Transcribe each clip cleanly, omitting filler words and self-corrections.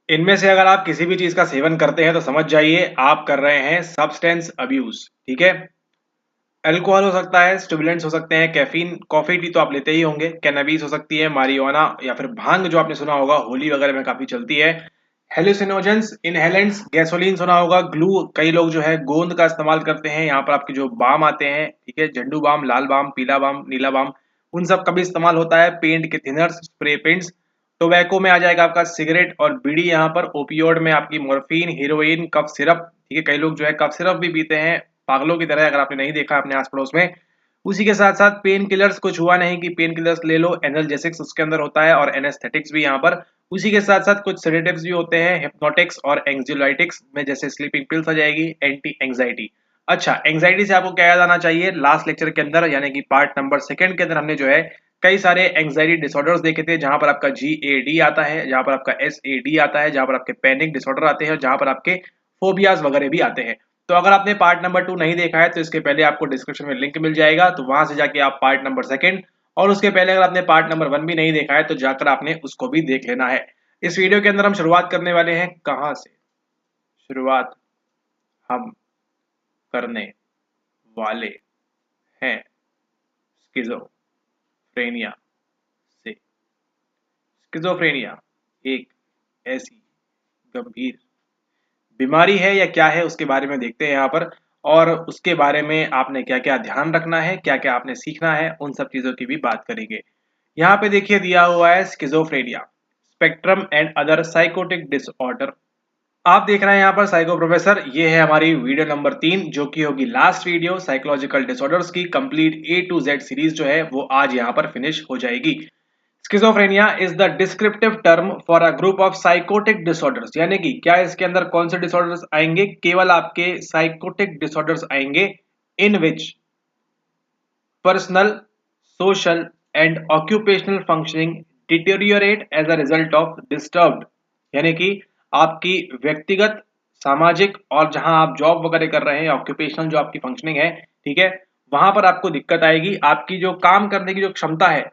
इनमें से अगर आप किसी भी चीज का सेवन करते हैं तो समझ जाइए आप कर रहे हैं सब्सटेंस अब्यूज। ठीक है। अल्कोहल हो सकता है, स्टिमुलेंट्स हो सकते हैं, कैफीन, कॉफी टी तो आप लेते ही होंगे, कैनabis हो सकती है, मारिजुआना या फिर भांग जो आपने सुना होगा होली वगैरह में काफी चलती है, हेलुसिनोजेंस, इनहेलेंट्स, गैसोलीन सुना होगा, ग्लू, कई लोग जो है गोंद का इस्तेमाल करते हैं। यहाँ पर आपके जो बाम आते हैं, ठीक है, झंडू बाम, लाल बाम, पीला बाम, नीला बाम, उन सब का भी इस्तेमाल होता है। पेंट के थिनर्स, स्प्रे पेंट्स। टोबैको में आ जाएगा आपका सिगरेट और बीड़ी। यहाँ पर ओपियोड में आपकी मोर्फिन, हीरोइन, कफ सिरप। ठीक है, कई लोग जो है कफ सिरप भी पीते हैं पागलों की तरह, अगर आपने नहीं देखा अपने आस पड़ोस में। उसी के साथ साथ पेन किलर्स, कुछ हुआ नहीं कि पेन किलर्स ले लो, एनाल्जेसिक्स उसके अंदर होता है और एनेस्थेटिक्स भी यहाँ पर। उसी के साथ साथ कुछ सेडेटिव्स भी होते हैं, हिप्नोटिक्स और एंग्जाइटिक्स में, जैसे स्लीपिंग पिल्स आ जाएगी, एंटी एंग्जाइटी। अच्छा, एंग्जाइटी से आपको क्या याद आना चाहिए, लास्ट लेक्चर के अंदर यानी कि पार्ट नंबर सेकंड के अंदर हमने जो है कई सारे एंग्जाइटी डिसऑर्डर्स देखे थे, जहां पर आपका GAD आता है, जहां पर आपका SAD आता है, जहां पर आपके पैनिक डिसऑर्डर आते हैं और जहां पर आपके फोबियाज वगैरह भी आते हैं। तो अगर आपने पार्ट नंबर 2 नहीं देखा है तो इसके पहले आपको डिस्क्रिप्शन में लिंक मिल जाएगा, तो वहां से जाके आप पार्ट नंबर सेकंड, और उसके पहले अगर आपने पार्ट नंबर 1 भी नहीं देखा है तो जाकर आपने उसको भी देख लेना है। इस वीडियो के अंदर हम शुरुआत करने वाले हैं कहां से? शुरुआत हम करने वाले हैं स्किज़ोफ्रेनिया से। स्किज़ोफ्रेनिया एक ऐसी गंभीर बीमारी है या क्या है उसके बारे में देखते हैं यहाँ पर, और उसके बारे में आपने क्या क्या ध्यान रखना है, क्या क्या आपने सीखना है, उन सब चीजों की भी बात करेंगे। यहाँ पे देखिए दिया हुआ है schizophrenia, spectrum and other psychotic disorder. आप देख रहे हैं यहाँ पर साइको प्रोफेसर, ये है हमारी वीडियो नंबर 3 जो कि होगी लास्ट वीडियो साइकोलॉजिकल डिसऑर्डर्स की। Complete A to Z series जो है वो आज यहाँ पर फिनिश हो जाएगी। Schizophrenia is the descriptive term for a group of psychotic disorders, यानी कि क्या इसके अंदर कौन से डिसऑर्डर्स आएंगे, केवल आपके साइकोटिक डिसऑर्डर्स आएंगे in which personal, social and occupational functioning deteriorate as a result of disturbed, यानी कि आपकी व्यक्तिगत, सामाजिक और जहां आप जॉब वगैरह कर रहे हैं, ऑक्यूपेशनल जो आपकी फंक्शनिंग है, ठीक है, वहां पर आपको दिक्कत आएगी। आपकी जो काम करने की जो क्षमता है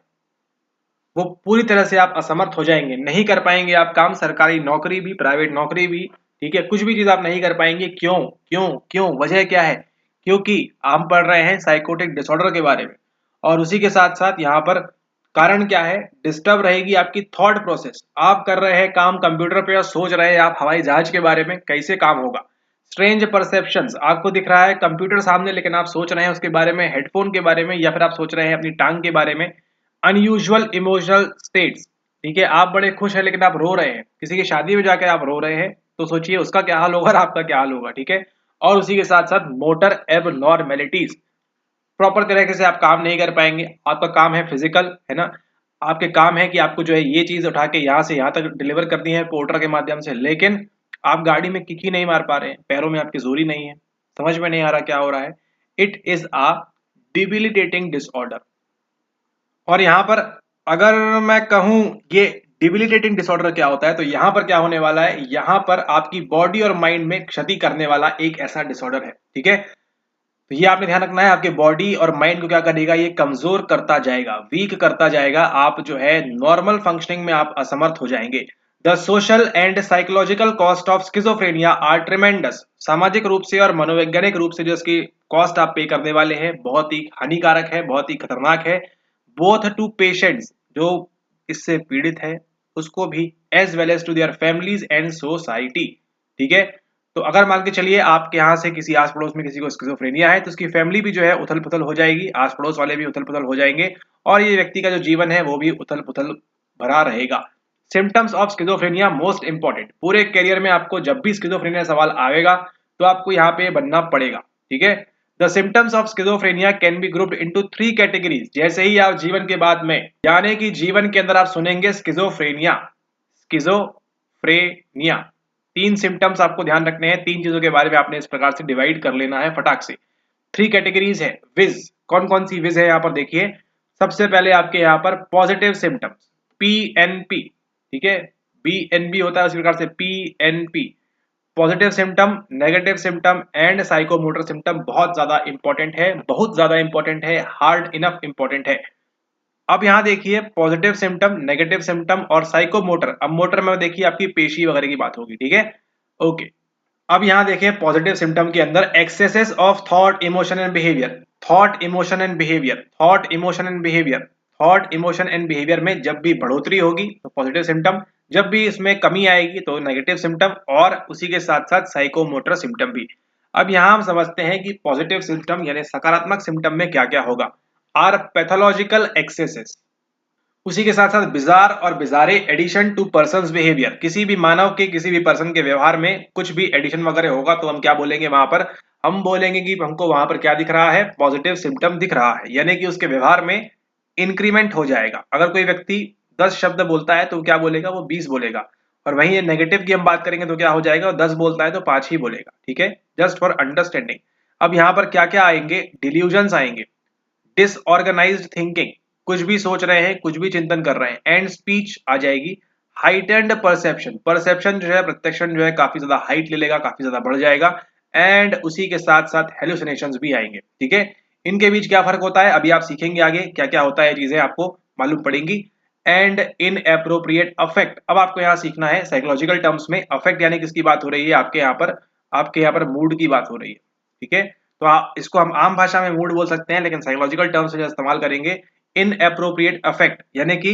वो पूरी तरह से आप असमर्थ हो जाएंगे, नहीं कर पाएंगे आप काम, सरकारी नौकरी भी, प्राइवेट नौकरी भी, ठीक है, कुछ भी चीज आप नहीं कर पाएंगे। क्यों क्यों क्यों, वजह क्या है? क्योंकि हम पढ़ रहे हैं साइकोटिक डिसऑर्डर के बारे में, और उसी के साथ साथ यहाँ पर कारण क्या है, डिस्टर्ब रहेगी आपकी थॉट प्रोसेस। आप कर रहे हैं काम कंप्यूटर पे और सोच रहे हैं आप हवाई जहाज के बारे में, कैसे काम होगा? स्ट्रेंज परसेप्शंस, आपको दिख रहा है कंप्यूटर सामने लेकिन आप सोच रहे हैं उसके बारे में, हेडफोन के बारे में, या फिर आप सोच रहे हैं अपनी टांग के बारे में। अनयूजुअल इमोशनल स्टेट्स, ठीक है, आप बड़े खुश हैं लेकिन आप रो रहे हैं, किसी की शादी में जाकर आप रो रहे हैं, तो सोचिए उसका क्या हाल होगा और आपका क्या हाल होगा। ठीक है। और उसी के साथ साथ मोटर एबनॉर्मेलिटीज, प्रॉपर तरीके से आप काम नहीं कर पाएंगे। आपका काम है फिजिकल, है ना, आपके काम है कि आपको जो है ये चीज उठा के यहाँ से यहाँ तक डिलीवर करनी है पोर्टर के माध्यम से, लेकिन आप गाड़ी में किक ही नहीं मार पा रहे हैं, पैरों में आपकी जोरी नहीं है, समझ में नहीं आ रहा क्या हो रहा है। It is a debilitating disorder. और यहाँ पर अगर मैं कहूं ये डिबिलिटेटिंग डिसऑर्डर क्या होता है, तो यहाँ पर क्या होने वाला है, यहाँ पर आपकी बॉडी और माइंड में क्षति करने वाला एक ऐसा डिसऑर्डर है। ठीक है। तो ये आपने ध्यान रखना है, आपके बॉडी और माइंड को क्या करेगा, ये कमजोर करता जाएगा, वीक करता जाएगा, आप जो है नॉर्मल फंक्शनिंग में आप असमर्थ हो जाएंगे। The social and psychological cost of schizophrenia are tremendous, सामाजिक रूप से और मनोवैज्ञानिक रूप से जो इसकी कॉस्ट आप पे करने वाले हैं बहुत ही हानिकारक है, बहुत ही खतरनाक है, बोथ टू पेशेंट्स जो इससे पीड़ित है उसको भी, as well as to their families and society. ठीक है। तो अगर मान के चलिए आपके यहाँ से किसी आस पड़ोस में किसी को स्किज़ोफ्रेनिया है तो उसकी फैमिली भी जो है उथल पुथल हो जाएगी, आस पड़ोस वाले भी उथल पुथल हो जाएंगे, और ये व्यक्ति का जो जीवन है वो भी उथल पुथल भरा रहेगा। Symptoms of schizophrenia most important, पूरे करियर में आपको जब भी स्किज़ोफ्रेनिया सवाल आएगा तो आपको यहाँ पे बनना पड़ेगा। ठीक है। The symptoms of schizophrenia can be grouped into 3 categories. जैसे ही आप जीवन के बाद में, यानी कि जीवन के अंदर आप सुनेंगे स्किज़ोफ्रेनिया, स्किज़ोफ्रेनिया, 3 सिम्टम्स आपको ध्यान रखने हैं, 3 चीजों के बारे में आपने इस प्रकार से डिवाइड कर लेना है फटाक से। 3 कैटेगरीज है। विज, कौन कौन सी विज है यहाँ पर देखिए। सबसे पहले आपके यहाँ पर पॉजिटिव सिम्टम्स, PNP, ठीक है, BNB होता है उसी प्रकार से PNP, positive symptom, negative symptom and psychomotor symptom. बहुत ज्यादा इंपॉर्टेंट है, बहुत ज्यादा इंपॉर्टेंट है, हार्ड इनफ इंपॉर्टेंट है। अब यहाँ देखिए पॉजिटिव सिम्टम, नेगेटिव सिम्टम और साइकोमोटर। अब मोटर में देखिए आपकी पेशी वगैरह की बात होगी, ठीक है। ओके, अब यहाँ देखिए पॉजिटिव सिम्टम के अंदर axes of thought, emotion and behaviour. Thought, emotion and behaviour, thought, emotion and behaviour, thought, emotion and behaviour में जब भी बढ़ोतरी होगी तो पॉजिटिव सिम्टम, जब भी इसमें कमी आएगी तो नेगेटिव सिम्टम, और उसी के साथ साथ साइकोमोटर सिम्टम भी। अब यहाँ हम समझते हैं कि पॉजिटिव सिम्टम यानी सकारात्मक सिम्टम में क्या क्या होगा। आर पैथोलॉजिकल एक्सेसेस, उसी के साथ साथ बिजार और bizarre addition to person's behaviour. किसी भी मानव के, किसी भी पर्सन के व्यवहार में कुछ भी एडिशन वगैरह होगा तो हम क्या बोलेंगे वहां पर, हम बोलेंगे कि हमको वहां पर क्या दिख रहा है, पॉजिटिव सिम्टम दिख रहा है, यानी कि उसके व्यवहार में इंक्रीमेंट हो जाएगा। अगर कोई व्यक्ति 10 शब्द बोलता है तो क्या बोलेगा, वो 20 बोलेगा। और वहीं ये नेगेटिव की हम बात करेंगे तो क्या हो जाएगा, 10 बोलता है तो 5 ही बोलेगा, ठीक है, जस्ट फॉर अंडरस्टैंडिंग। अब यहाँ पर क्या क्या आएंगे, डिल्यूजन्स आएंगे, डिसऑर्गेनाइज्ड थिंकिंग, कुछ भी सोच रहे हैं, कुछ भी चिंतन कर रहे हैं, एंड स्पीच आ जाएगी। हाइटेंड परसेप्शन, परसेप्शन जो है, प्रत्यक्षण जो है काफी ज्यादा हाइट ले लेगा, काफी ज्यादा बढ़ जाएगा। एंड उसी के साथ साथ हेलुसिनेशंस भी आएंगे, ठीक है। इनके बीच क्या फर्क होता है अभी आप सीखेंगे, आगे क्या क्या होता है, चीजें आपको मालूम पड़ेंगी। एंड इन अप्रोप्रिएट अफेक्ट, अब आपको यहाँ सीखना है साइकोलॉजिकल टर्म्स में अफेक्ट यानी किसकी बात हो रही है, आपके यहाँ पर मूड की बात हो रही है, ठीक है। तो इसको हम आम भाषा में मूड बोल सकते हैं, लेकिन साइकोलॉजिकल टर्म्स जो इस्तेमाल करेंगे इन अप्रोप्रिएट अफेक्ट, यानी कि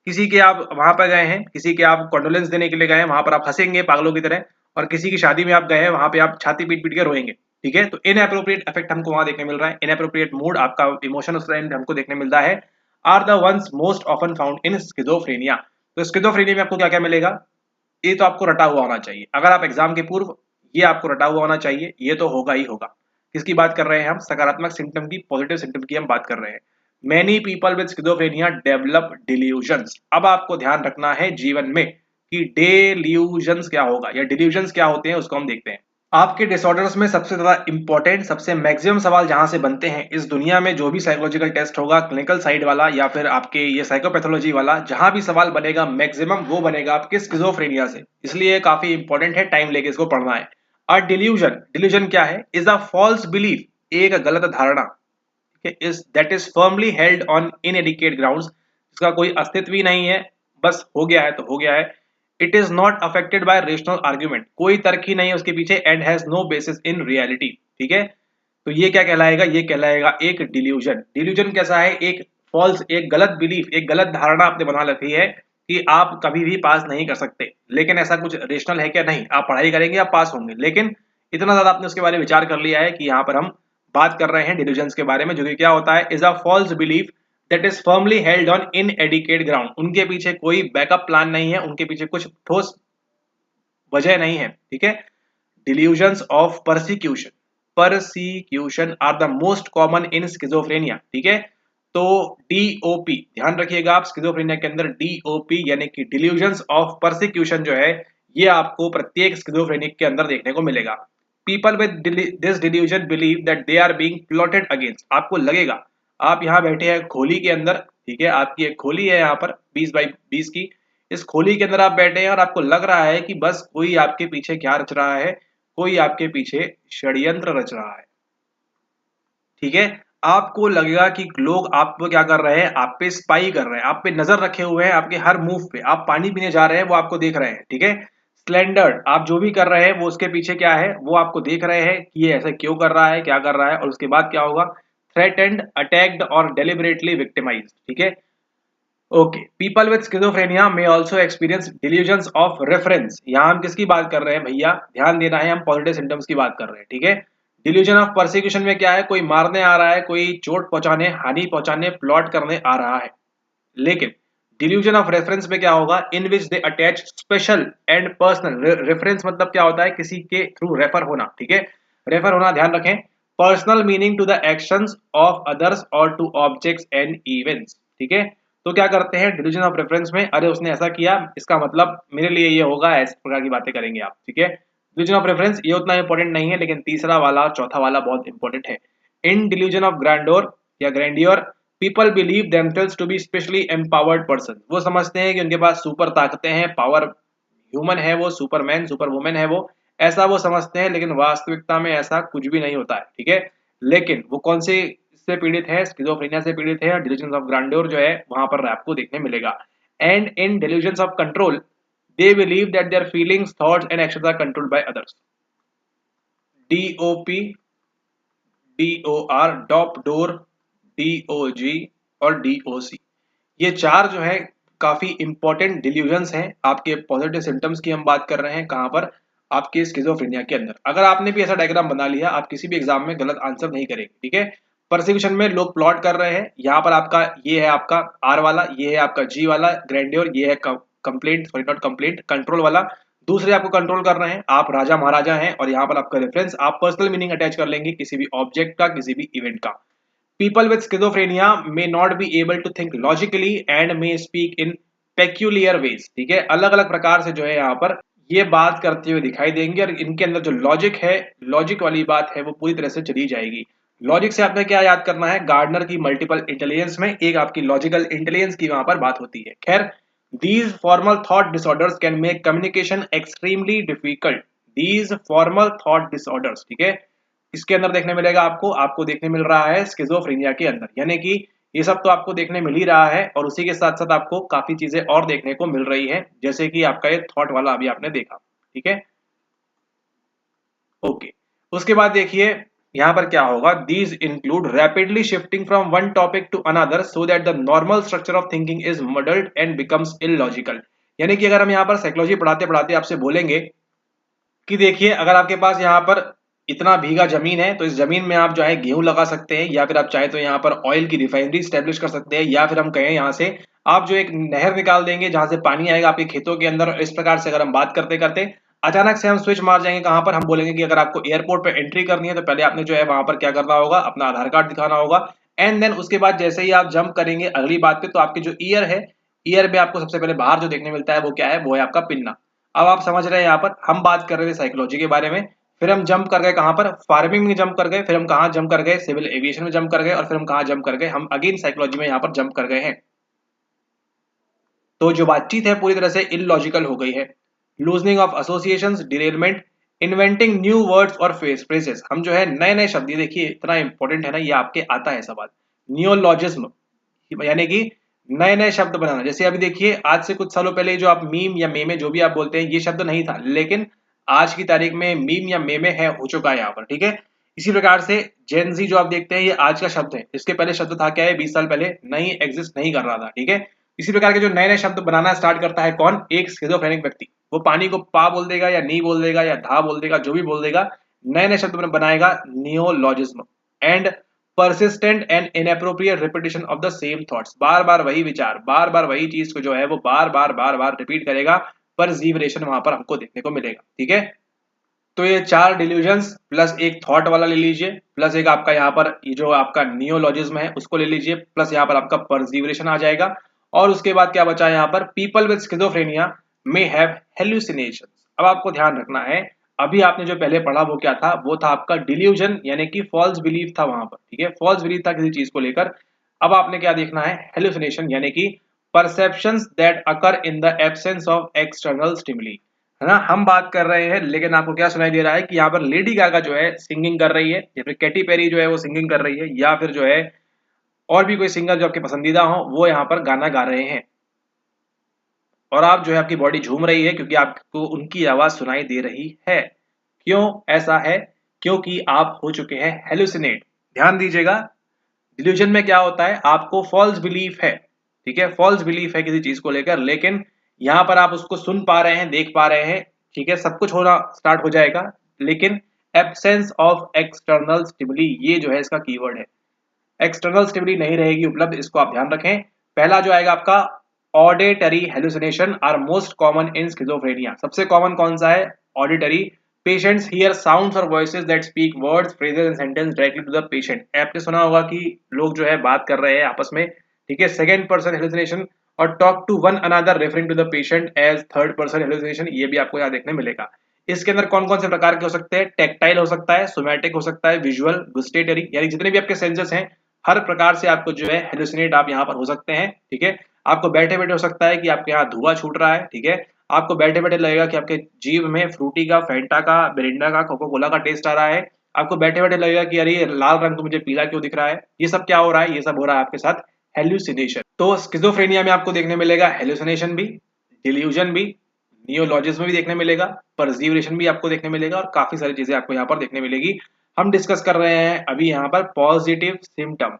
किसी के आप वहां पर गए हैं, किसी के आप कॉन्डोलेंस देने के लिए गए हैं, वहां पर आप हंसेंगे पागलों की तरह, और किसी की शादी में आप गए हैं, वहां पे आप छाती पीट पीट के रोएंगे, ठीक है। तो इन अप्रोप्रिएट अफेक्ट हमको वहां देखने मिल रहा है, इन अप्रोप्रिएट मूड, आपका इमोशन उस टाइम हमको देखने मिलता है। Are the ones most often found in schizophrenia. तो स्किज़ोफ्रेनिया में आपको क्या क्या मिलेगा, ये तो आपको रटा हुआ होना चाहिए, अगर आप एग्जाम के पूर्व, ये आपको रटा हुआ होना चाहिए, ये तो होगा ही होगा। किसकी बात कर रहे हैं हम, सकारात्मक सिम्टम की, पॉजिटिव सिम्टम की हम बात कर रहे हैं। Many people with schizophrenia develop delusions. अब आपको ध्यान रखना है जीवन में कि डेल्यूजन्स क्या होगा या डिल्यूजन्स क्या होते हैं, उसको हम देखते हैं। आपके डिसऑर्डर्स में सबसे ज्यादा इंपॉर्टेंट, सबसे मैक्सिमम सवाल जहां से बनते हैं इस दुनिया में, जो भी साइकोलॉजिकल टेस्ट होगा, क्लिनिकल साइड वाला या फिर आपके ये साइकोपैथोलॉजी वाला, जहां भी सवाल बनेगा मैक्सिमम वो बनेगा आपके स्किज़ोफ्रेनिया से, इसलिए काफी इंपॉर्टेंट है, टाइम लेके इसको पढ़ना है। अ डिल्यूजन, डिल्यूजन क्या है, इज अ फॉल्स बिलीफ, एक गलत धारणा, is that is firmly held on इनएडिक्वेट grounds, इसका कोई अस्तित्व ही नहीं है, बस हो गया है तो हो गया है। It is not affected by rational argument, कोई तर्क ही नहीं है उसके पीछे, and has no basis in reality, ठीक है। तो ये क्या कहलाएगा, ये कहलाएगा एक डिल्यूजन। डिल्यूजन कैसा है, एक फॉल्स, एक गलत बिलीफ, एक गलत धारणा आपने बना रखी है कि आप कभी भी पास नहीं कर सकते, लेकिन ऐसा कुछ रेशनल है क्या, नहीं, आप पढ़ाई करेंगे आप पास होंगे, लेकिन इतना ज्यादा आपने उसके बारे में विचार कर लिया है कि यहाँ पर हम बात कर रहे हैं डिल्यूजन्स के बारे में, जो कि क्या होता है, is a false belief that is firmly held on inadequate ground. उनके पीछे कोई बैकअप प्लान नहीं है, उनके पीछे कुछ ठोस वजह नहीं है, ठीक है। Delusions of persecution, persecution are the most common in schizophrenia, ठीक है। तो डीओपी ध्यान रखिएगा आप, स्किज़ोफ्रेनिया के अंदर डीओपी यानी कि डिल्यूजन्स ऑफ परसिक्यूशन जो है, ये आपको प्रत्येक स्किज़ोफ्रेनिक के अंदर देखने को मिलेगा। People with this delusion believe that they are being plotted against, आपको लगेगा आप यहाँ बैठे हैं खोली के अंदर, ठीक है, आपकी एक खोली है यहाँ पर 20 बाई 20 की, इस खोली के अंदर आप बैठे हैं और आपको लग रहा है कि बस कोई आपके पीछे क्या रच रहा है, कोई आपके पीछे षड्यंत्र रच रहा है, ठीक है। आपको लगेगा कि लोग आप पे क्या कर रहे हैं, आप पे स्पाई कर रहे हैं, आप पे नजर रखे हुए हैं, आपके हर मूव पे, आप पानी पीने जा रहे हैं वो आपको देख रहे हैं, ठीक है। स्लेंडर्ड, आप जो भी कर रहे हैं वो उसके पीछे क्या है, वो आपको देख रहे हैं कि ये ऐसा क्यों कर रहा है, क्या कर रहा है, और उसके बाद क्या होगा, थ्रेटेंड, अटैक्ड और डेलिबरेटली विक्टिमाइज्ड, ठीक है। Okay, people with schizophrenia may also experience delusions of reference. यहाँ हम किसकी बात कर रहे हैं भैया, ध्यान देना है, हम पॉजिटिव सिम्टम्स की बात कर रहे हैं, ठीक है। डिल्यूजन ऑफ परसिक्यूशन में क्या है, कोई मारने आ रहा है, कोई चोट पहुंचाने, हानि पहुंचाने, प्लॉट करने आ रहा है। लेकिन डिल्यूजन ऑफ रेफरेंस में क्या होगा, in which they attach special and personal, reference मतलब क्या होता है, किसी के थ्रू रेफर होना, ठीक है, रेफर होना, ध्यान रखें, personal meaning to the actions of others और टू ऑब्जेक्ट्स एंड इवेंट्स, ठीक है। तो क्या करते हैं डिल्यूजन ऑफ रेफरेंस में, अरे उसने ऐसा किया, इसका मतलब मेरे लिए ये होगा, इस प्रकार की बातें करेंगे आप, ठीक है। डिल्यूजन ऑफ रेफरेंस ये उतना इंपॉर्टेंट नहीं है, लेकिन तीसरा वाला, चौथा वाला बहुत इंपॉर्टेंट है। इन डिल्यूजन ऑफ ग्रैंडोर या grandeur, people believe themselves to be specially empowered person, वो समझते हैं कि उनके पास सुपर ताकतें हैं, पावर, ह्यूमन है वो, सुपरमैन सुपर वुमेन है वो, ऐसा वो समझते हैं, लेकिन वास्तविकता में ऐसा कुछ भी नहीं होता है, ठीक है। लेकिन वो कौन से किससे पीड़ित है, स्किज़ोफ्रेनिया से पीड़ित है, और डिल्यूजन्स ऑफ ग्रांडियोर जो है वहां पर आपको देखने मिलेगा। And in delusions of control they believe that their feelings, thoughts and actions are controlled by others. DOP, DOR, डॉप डोर, DOG और DOC, ये चार जो है काफी इंपॉर्टेंट डिल्यूजन्स हैं। आपके पॉजिटिव सिम्टम्स की हम बात कर रहे हैं कहां पर, आपके स्किज़ोफ्रेनिया के अंदर। अगर आपने भी ऐसा डायग्राम बना लिया, आप किसी भी एग्जाम में गलत आंसर नहीं करेंगे, ठीक है। परसिक्यूशन में लोग प्लॉट कर रहे हैं, यहाँ पर आपका ये है आपका आर वाला, ये है आपका जी वाला ग्रैंडियोर, ये है complaint, sorry not complaint, control वाला। दूसरे आपको कंट्रोल कर रहे हैं, आप राजा महाराजा हैं, और यहाँ पर आपका रेफरेंस, आप पर्सनल मीनिंग अटैच कर लेंगे किसी भी ऑब्जेक्ट का, किसी भी इवेंट का। People with schizophrenia may not be able to think logically and may speak in peculiar ways, ठीक है। अलग अलग प्रकार से जो है यहाँ पर ये बात करते हुए दिखाई देंगे, और इनके अंदर जो लॉजिक है, लॉजिक वाली बात है, वो पूरी तरह से चली जाएगी। लॉजिक से आपने क्या याद करना है, गार्डनर की मल्टीपल इंटेलिजेंस में एक आपकी लॉजिकल इंटेलिजेंस की वहां पर बात होती है। खैर, these formal thought disorders can make communication extremely difficult, these formal thought disorders, ठीक है। इसके अंदर देखने मिलेगा आपको देखने मिल रहा है स्किज़ोफ्रेनिया के अंदर, यानी कि ये सब तो आपको देखने मिल ही रहा है, और उसी के साथ साथ आपको काफी चीजें और देखने को मिल रही है, जैसे कि आपका ये थॉट वाला अभी आपने देखा, ठीक है। ओके, उसके बाद देखिए यहाँ पर क्या होगा, these include rapidly shifting from one topic to another so that the normal structure of thinking is muddled and becomes illogical. यानी कि अगर हम यहाँ पर साइकोलॉजी पढ़ाते पढ़ाते आपसे बोलेंगे कि देखिए, अगर आपके पास यहाँ पर इतना भीगा जमीन है, तो इस जमीन में आप जो है गेहूं लगा सकते हैं, या फिर आप चाहे तो यहाँ पर ऑयल की रिफाइनरी स्टैब्लिश कर सकते हैं, या फिर हम कहें यहाँ से आप जो एक नहर निकाल देंगे जहां से पानी आएगा आपके खेतों के अंदर। इस प्रकार से अगर हम बात करते करते अचानक से हम स्विच मार जाएंगे कहां पर, हम बोलेंगे कि अगर आपको एयरपोर्ट पर एंट्री करनी है तो पहले आपने जो है वहां पर क्या करना होगा, अपना आधार कार्ड दिखाना होगा, एंड देन उसके बाद जैसे ही आप जंप करेंगे अगली बात पे, तो आपके जो ईयर है, ईयर में आपको सबसे पहले बाहर जो देखने मिलता है वो क्या है, वो है आपका पिन्ना। अब आप समझ रहे हैं, यहाँ पर हम बात कर रहे थे साइकोलॉजी के बारे में, फिर हम जंप कर गए कहां पर, फार्मिंग में जंप कर गए, फिर हम कहां जंप कर गए, सिविल एविएशन में जंप कर गए, और फिर हम कहां जंप कर गए, हम अगेन साइकोलॉजी में यहाँ पर जंप कर गए हैं। तो जो बातचीत है पूरी तरह से इलॉजिकल हो गई है। Loosening of associations, derailment, inventing new words और फ्रेजेस, हम जो है नए नए शब्द, ये देखिए इतना इंपॉर्टेंट है ना, ये आपके आता है सवाल। नियोलॉजिज्म, यानी कि नए नए शब्द बनाना। जैसे अभी देखिए, आज से कुछ सालों पहले जो आप मीम या मेमे जो भी आप बोलते हैं, ये शब्द नहीं था, लेकिन आज की तारीख में मीम या मेमे है, हो चुका है यहाँ पर, ठीक है। इसी प्रकार से जेनजी जो आप देखते हैं, ये आज का शब्द है, इसके पहले शब्द था क्या है, 20 साल पहले नहीं एग्जिस्ट नहीं कर रहा था, ठीक है। इसी प्रकार के जो नए नए शब्द बनाना स्टार्ट करता है कौन, एक स्किज़ोफ्रेनिक व्यक्ति। वो पानी को पा बोल देगा, या नी बोल देगा, या धा बोल देगा, जो भी बोल देगा, नए नए शब्द बनाएगा, नियोलॉजिज्म। And persistent and inappropriate repetition of the same thoughts, बार बार वही विचार, बार बार वही चीज को जो है वो बार बार रिपीट करेगा, परजीवरेशन वहां पर हमको देखने को मिलेगा, ठीक है। तो ये चार डिल्यूजन्स प्लस एक थॉट वाला ले लीजिए, प्लस एक आपका यहाँ पर ये जो आपका नियोलॉजिज्म है उसको ले लीजिए, प्लस यहाँ पर आपका परजीवरेशन आ जाएगा। और उसके बाद क्या बचा यहाँ पर, people with schizophrenia may have hallucinations. अब आपको ध्यान रखना है, अभी आपने जो पहले पढ़ा वो क्या था, वो था आपका डिल्यूजन, यानी कि फॉल्स बिलीफ था वहां पर, ठीक है, फॉल्स बिलीफ था किसी चीज को लेकर। अब आपने क्या देखना है, हेल्यूसिनेशन, यानी कि perceptions that occur in the absence of external stimuli, है ना। हम बात कर रहे हैं, लेकिन आपको क्या सुनाई दे रहा है कि यहाँ पर लेडी गागा जो है सिंगिंग कर रही है, या फिर कैटी पेरी जो है वो सिंगिंग कर रही है, या फिर जो है और भी कोई सिंगर जो आपके पसंदीदा हो वो यहाँ पर गाना गा रहे हैं, और आप जो है आपकी बॉडी झूम रही है क्योंकि आपको उनकी आवाज सुनाई दे रही है। क्यों ऐसा है, क्योंकि आप हो चुके हैं हेलुसिनेट। ध्यान दीजिएगा, डिल्यूजन में क्या होता है, आपको फॉल्स बिलीफ है, ठीक है, फॉल्स बिलीफ है किसी चीज को लेकर, लेकिन यहाँ पर आप उसको सुन पा रहे हैं, देख पा रहे हैं, ठीक है, सब कुछ होना स्टार्ट हो जाएगा, लेकिन एब्सेंस ऑफ एक्सटर्नल स्टिमुली, ये जो है इसका कीवर्ड है। एक्सटर्नल स्टिमुली नहीं रहेगी उपलब्ध, इसको आप ध्यान रखें। पहला जो आएगा आपका auditory hallucination are most common in schizophrenia. सबसे कॉमन कौन सा है, ऑडिटरी। पेशेंट्स हियर साउंड्स और voices that speak words, phrases and sentence directly to the patient. आपने सुना होगा कि लोग जो है बात कर रहे हैं आपस में, ठीक है, सेकंड पर्सन हेलुसिनेशन, और talk to one another referring to the patient as third person hallucination, ये भी आपको यहाँ देखने मिलेगा। इसके अंदर कौन कौन से प्रकार के हो सकते हैं, टेक्टाइल हो सकता है, सोमैटिक हो सकता है, विजुअल, गुस्टेटरी, यानी जितने भी आपके सेंसेस हैं हर प्रकार से आपको जो है हेलुसिनेट आप यहाँ पर हो सकते हैं, ठीक है। आपको बैठे बैठे हो सकता है कि आपके यहाँ धुआं छूट रहा है, ठीक है। आपको बैठे बैठे लगेगा कि आपके जीभ में फ्रूटी का, फैंटा का, मिरिंडा का, कोका कोला का टेस्ट आ रहा है। आपको बैठे बैठे लगेगा कि अरे ये लाल रंग तो मुझे पीला क्यों दिख रहा है। ये सब क्या हो रहा है, ये सब हो रहा है आपके साथ हेल्यूसिनेशन। तो स्किज़ोफ्रेनिया में आपको देखने मिलेगा हेल्यूसिनेशन भी, डिल्यूजन भी, नियोलॉजिज्म भी देखने मिलेगा, परसीवरेशन भी आपको देखने मिलेगा और काफी सारी चीजें आपको यहाँ पर देखने मिलेगी। हम डिस्कस कर रहे हैं अभी यहाँ पर positive symptom.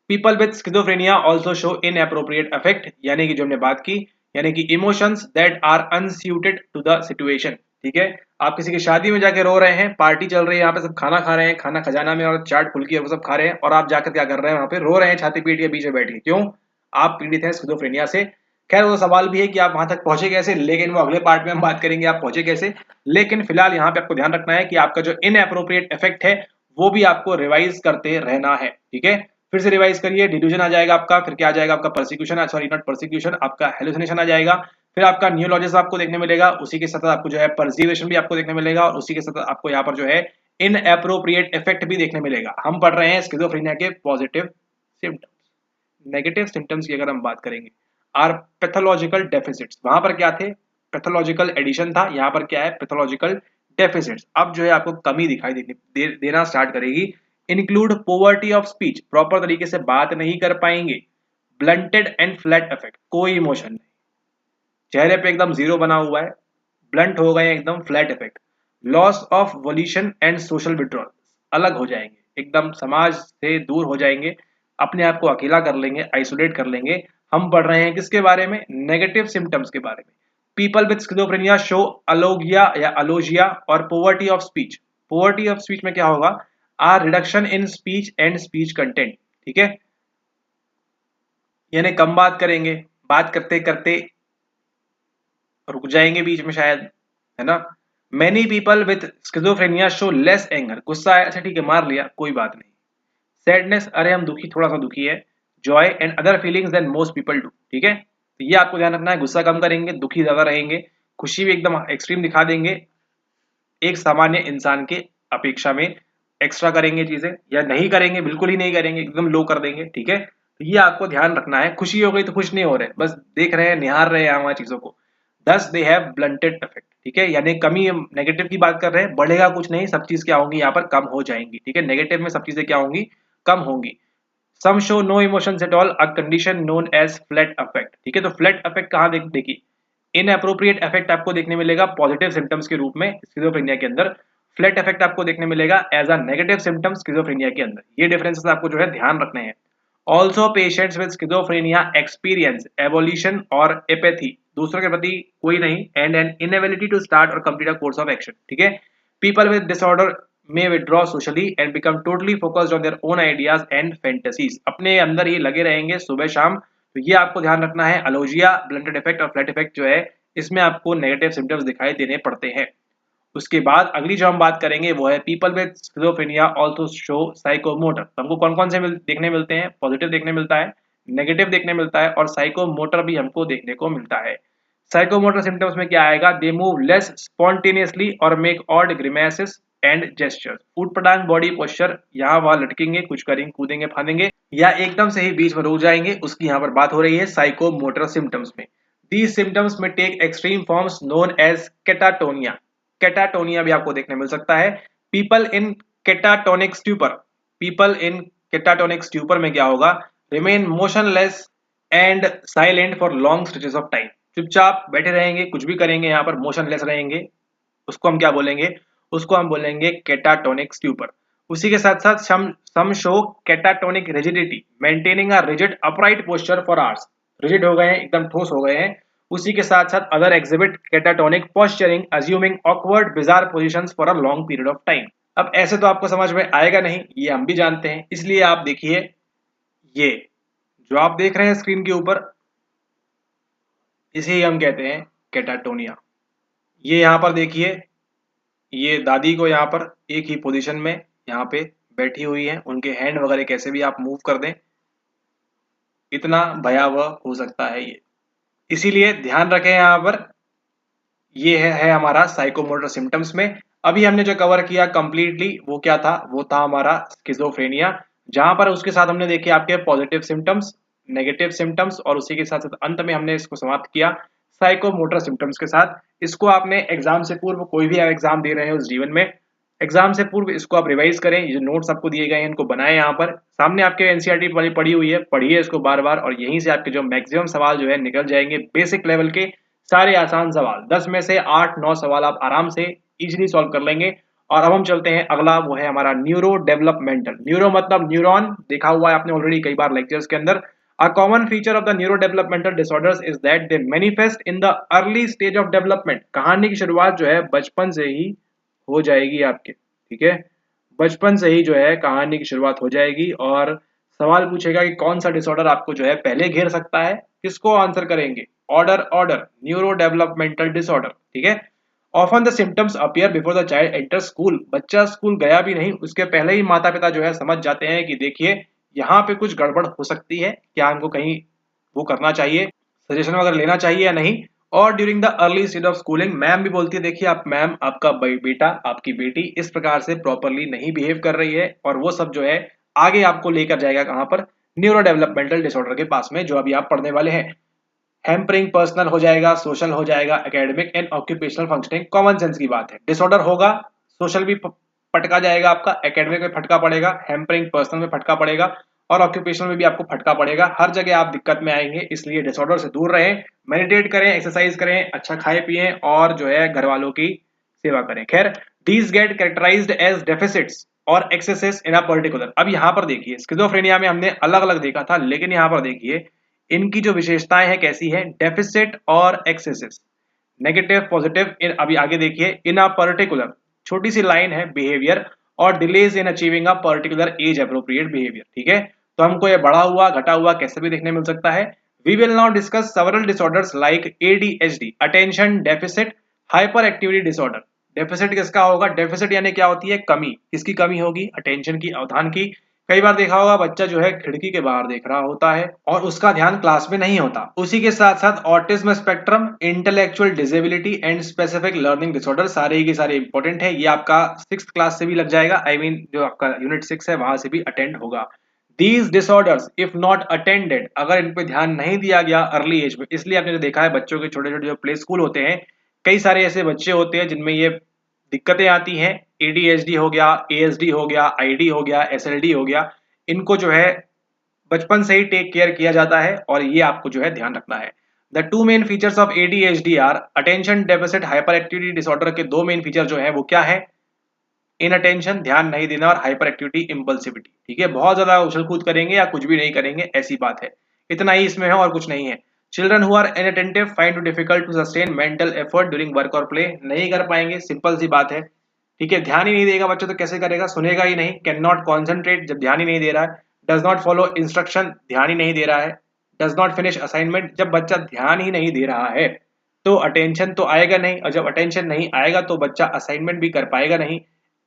People with schizophrenia also show inappropriate affect, यानी कि जो हमने बात की, यानी कि emotions that are unsuited to the situation. ठीक है, आप किसी की शादी में जाके रो रहे हैं, पार्टी चल रही है, यहाँ पे सब खाना खा रहे हैं, खाना खजाना में और चाट फुल्की और वो सब खा रहे हैं, और आप जाकर क्या कर रहे हैं, वहां पे रो रहे हैं छाती पीट के बीच में बैठ के। क्यों? आप पीड़ित हैं स्किज़ोफ्रेनिया से। खैर वो सवाल भी है कि आप वहां तक पहुंचे कैसे, लेकिन वो अगले पार्ट में हम बात करेंगे आप पहुंचे कैसे। लेकिन फिलहाल यहाँ पे आपको ध्यान रखना है कि आपका जो इनएप्रोप्रिएट इफेक्ट है वो भी आपको रिवाइज करते रहना है। ठीक है, फिर से रिवाइज करिए। डिल्यूजन आ जाएगा आपका, फिर क्या आ जाएगा आपका परसिक्यूशन, सॉरी नॉट परसिक्यूशन, आपका हेलुसिनेशन आ जाएगा, फिर आपका नियोलॉजिज्म आपको देखने मिलेगा, उसी के साथ आपको जो है परसिवेशन भी आपको देखने मिलेगा, और उसी के साथ आपको यहाँ पर जो है इनएप्रोप्रिएट इफेक्ट भी देखने मिलेगा। हम पढ़ रहे हैं स्किज़ोफ्रेनिया के पॉजिटिव सिम्टम्स। नेगेटिव सिम्टम्स की अगर हम बात करेंगे, आर पैथोलॉजिकल डेफिसिट्स। वहां पर क्या थे? पैथोलॉजिकल एडिशन था, यहाँ पर क्या है? Pathological deficits. अब जो है आपको कमी दिखाई देना स्टार्ट करेगी। Include poverty of speech, proper तरीके से बात नहीं कर पाएंगे। ब्लंटेड एंड फ्लैट इफेक्ट, कोई इमोशन नहीं, चेहरे पे एकदम जीरो बना हुआ है, ब्लंट हो गए एकदम, flat effect. Loss of वोल्यूशन and social withdrawal, अलग हो जाएंगे, एकदम समाज से दूर हो जाएंगे, अपने आप को अकेला कर लेंगे, आइसोलेट कर लेंगे। हम पढ़ रहे हैं किसके बारे में? नेगेटिव सिम्टम्स के बारे में। People with schizophrenia show alogia या अलोजिया और poverty of speech. Poverty of speech में क्या होगा? Are reduction in speech and speech content. ठीक है, यानी कम बात करेंगे, बात करते करते रुक जाएंगे बीच में शायद, है ना। Many people with schizophrenia show less anger, गुस्सा आया, अच्छा ठीक है मार लिया, कोई बात नहीं। सैडनेस, अरे हम दुखी, थोड़ा सा दुखी है। Joy and other feelings than most people do. ठीक है, तो ये आपको ध्यान रखना है, गुस्सा कम करेंगे, दुखी ज्यादा रहेंगे, खुशी भी एकदम एक्सट्रीम दिखा देंगे, एक सामान्य इंसान के अपेक्षा में एक्स्ट्रा करेंगे चीजें, या नहीं करेंगे, बिल्कुल ही नहीं करेंगे, एकदम लो कर देंगे। ठीक है, तो ये आपको ध्यान रखना है। खुशी हो गई तो खुश नहीं हो रहे, बस देख रहे हैं, निहार रहे हैं हमारी चीजों को। दस दे हैव ब्लंटेड इफेक्ट। ठीक है, यानी कमी, नेगेटिव की बात कर रहे हैं, बढ़ेगा कुछ नहीं, सब चीज क्या होंगी यहाँ पर? कम हो जाएंगी। ठीक है, नेगेटिव में सब चीजें क्या होंगी? कम होंगी। Some show no emotions at all, a condition known as flat affect. ठीक है, तो फ्लैट अफेक्ट कहाँ देखिए, इनअप्रोप्रिएट इफेक्ट आपको देखने मिलेगा पॉजिटिव सिम्टम्स के रूप में स्किज़ोफ्रेनिया के अंदर, फ्लैट इफेक्ट आपको देखने मिलेगा as a negative symptoms schizophrenia के अंदर। ये डिफरेंसेस आपको जो है ध्यान रखने हैं। Also patients with schizophrenia experience avolition और एपेथी, दूसरों के प्रति कोई नहीं, and an inability to start और complete a course of action. ठीक है, people with disorder may withdraw socially and become totally focused on their own ideas and fantasies, अपने अंदर ही लगे रहेंगे सुबह शाम। तो ये आपको ध्यान रखना है। अलोजिया, ब्लंटेड इफेक्ट और फ्लैट इफेक्ट जो है, इसमें आपको नेगेटिव सिम्टम्स दिखाई देने पड़ते हैं। उसके बाद अगली जो हम बात करेंगे वो है people with schizophrenia also show psychomotor. तो हमको कौन कौन से देखने मिलते हैं? पॉजिटिव देखने मिलता है, नेगेटिव देखने मिलता है, और साइकोमोटर भी हमको देखने को मिलता है। साइकोमोटर सिम्टम्स में क्या आएगा? दे मूव लेस स्पॉन्टेनियसली और make odd grimaces and gestures, ऊटपटांग बॉडी पोस्चर, यहाँ वहां लटकेंगे, कुछ करेंगे, कूदेंगे, फांदेंगे, या एकदम से ही बीच में रुक जाएंगे, उसकी यहाँ पर बात हो रही है साइकोमोटर सिम्टम्स में। These symptoms may take extreme forms known as catatonia. Catatonia भी आपको देखने मिल सकता है। People in catatonic stupor, people in catatonic stupor में क्या होगा? Remain motionless and silent for long stretches of time, चुपचाप बैठे रहेंगे, कुछ भी करेंगे, यहाँ पर मोशनलेस रहेंगे, उसको हम क्या बोलेंगे? उसको हम बोलेंगे कैटाटोनिक स्ट्यूपर। उसी के साथ साथ some show catatonic rigidity, maintaining a rigid upright posture for hours, rigid हो गए हैं, एकदम ठोस हो गए हैं। उसी के साथ साथ other exhibit catatonic posturing assuming awkward bizarre positions for a long period of time. अब ऐसे तो आपको समझ में आएगा नहीं, ये हम भी जानते हैं, इसलिए आप देखिए, ये जो आप देख रहे हैं स्क्रीन के ऊपर, इसे हम कहते हैं कैटाटोनिया। ये यहाँ पर देखिए, ये दादी को यहाँ पर एक ही पोजीशन में यहाँ पे बैठी हुई है, उनके हैंड वगैरह कैसे भी आप मूव कर दें, इतना भयावह हो सकता है ये। इसीलिए ध्यान रखें यहाँ पर, ये है हमारा साइकोमोटर सिम्टम्स में। अभी हमने जो कवर किया कंप्लीटली वो क्या था? वो था हमारा स्किज़ोफ्रेनिया, जहां पर उसके साथ हमने देखे आपके पॉजिटिव सिम्टम्स, नेगेटिव सिम्टम्स, और उसी के साथ साथ अंत में हमने इसको समाप्त किया साइकोमोटर सिम्टम्स के साथ। इसको आपने एग्जाम से पूर्व, कोई भी एग्जाम दे रहे हैं उस जीवन में, एग्जाम से पूर्व इसको आप रिवाइज करें, ये जो नोट्स आपको दिए गए हैं इनको बनाएं, यहाँ पर सामने आपके एनसीईआरटी वाली पड़ी हुई है, पढ़िए इसको बार बार और यहीं से आपके जो मैक्सिमम सवाल जो है निकल जाएंगे। बेसिक लेवल के सारे आसान सवाल 10 में से 8-9 सवाल आप आराम से इजीली सॉल्व कर लेंगे। और अब हम चलते हैं अगला, वो है हमारा न्यूरो डेवलपमेंटल। न्यूरो मतलब न्यूरॉन, देखा हुआ है आपने ऑलरेडी कई बार लेक्चर्स के अंदर। A common feature of the neurodevelopmental disorders is that they manifest in the early stage of development। कहानी की शुरुआत जो है बचपन से ही हो जाएगी आपके, ठीक है, बचपन से ही जो है कहानी की शुरुआत हो जाएगी। और सवाल पूछेगा कि कौन सा डिसऑर्डर आपको जो है पहले घेर सकता है, किसको आंसर करेंगे, ऑर्डर न्यूरो डेवलपमेंटल डिसऑर्डर, ठीक है। Often the symptoms appear before the child enter school. बच्चा स्कूल गया भी नहीं उसके पहले ही माता पिता जो है समझ जाते हैं कि देखिए यहाँ पे कुछ गड़बड़ हो सकती है, क्या हमको कहीं वो करना चाहिए, सजेशन वगैरह लेना चाहिए या नहीं। और during the early stage of schooling ma'am भी बोलती है देखिए आप मैम आपका बेटा आपकी बेटी इस प्रकार से प्रॉपरली नहीं बिहेव कर रही है, और वो सब जो है आगे आपको लेकर जाएगा कहाँ पर, न्यूरो डेवलपमेंटल डिसऑर्डर के पास में जो अभी आप पढ़ने वाले हैं। हैम्परिंग पर्सनल हो जाएगा, सोशल हो जाएगा, academic and occupational functioning. Common sense की बात है, डिसऑर्डर होगा, सोशल भी फटका जाएगा आपका, एकेडमिक में फटका पड़ेगा, हैम्परिंग पर्सनल में फटका पड़ेगा, और ऑक्यूपेशनल में भी आपको फटका पड़ेगा। हर जगह आप दिक्कत में आएंगे, इसलिए डिसऑर्डर से दूर रहें, मेडिटेट करें, एक्सरसाइज करें, अच्छा खाए पिए और जो है घर वालों की सेवा करें। खैर, these get characterized as deficits और excesses in a particular। अब यहाँ पर देखिए स्किज़ोफ्रेनिया में हमने अलग अलग देखा था, लेकिन यहाँ पर देखिए इनकी जो विशेषताएं हैं कैसी है, डेफिसिट और एक्सेसेस, नेगेटिव पॉजिटिव। इन अभी आगे देखिए, इन अ पर्टिकुलर छोटी सी लाइन है बिहेवियर, और delays in achieving a particular age appropriate behaviour, ठीक है। तो हमको ये बढ़ा हुआ घटा हुआ कैसे भी देखने मिल सकता है। We will now discuss several disorders like ADHD, attention deficit hyperactivity disorder. Deficit किसका होगा, डेफिसिट यानी क्या होती है, कमी, किसकी कमी होगी, अटेंशन की, अवधान की। कई बार देखा होगा बच्चा जो है खिड़की के बाहर देख रहा होता है और उसका ध्यान क्लास में नहीं होता। उसी के साथ साथ autism spectrum, intellectual disability and specific learning disorder, सारे के सारे इंपॉर्टेंट है। ये आपका 6th क्लास से भी लग जाएगा, आई मीन जो आपका यूनिट 6 है वहां से भी अटेंड होगा। These disorders if not attended, अगर इन पे ध्यान नहीं दिया गया अर्ली एज में, इसलिए आपने जो देखा है बच्चों के छोटे छोटे जो प्ले स्कूल होते हैं, कई सारे ऐसे बच्चे होते हैं जिनमें ये दिक्कतें आती हैं। एडीएचडी हो गया, एएसडी हो गया, आईडी हो गया, एसएलडी हो गया, इनको जो है बचपन से ही टेक केयर किया जाता है और ये आपको जो है ध्यान रखना है। The two main features of ADHD our attention deficit hyperactivity disorder के दो मेन फीचर जो है वो क्या है, इनअटेंशन ध्यान नहीं देना, और हाइपर एक्टिविटी इम्पल्सिविटी, ठीक है। बहुत ज्यादा उछल कूद करेंगे या कुछ भी नहीं करेंगे, ऐसी बात है, इतना ही इसमें है और कुछ नहीं है। Children who are inattentive find to difficult to sustain mental effort during work और प्ले, नहीं कर पाएंगे, सिंपल सी बात है, ठीक है। ध्यान ही नहीं देगा बच्चा तो कैसे करेगा, सुनेगा ही नहीं। कैन नॉट कॉन्सेंट्रेट, जब ध्यान ही नहीं दे रहा है। डज नॉट फॉलो इंस्ट्रक्शन, ध्यान ही नहीं दे रहा है। डज नॉट फिनिश असाइनमेंट, जब बच्चा ध्यान ही नहीं दे रहा है तो अटेंशन तो आएगा नहीं, और जब अटेंशन नहीं आएगा तो बच्चा असाइनमेंट भी कर पाएगा नहीं,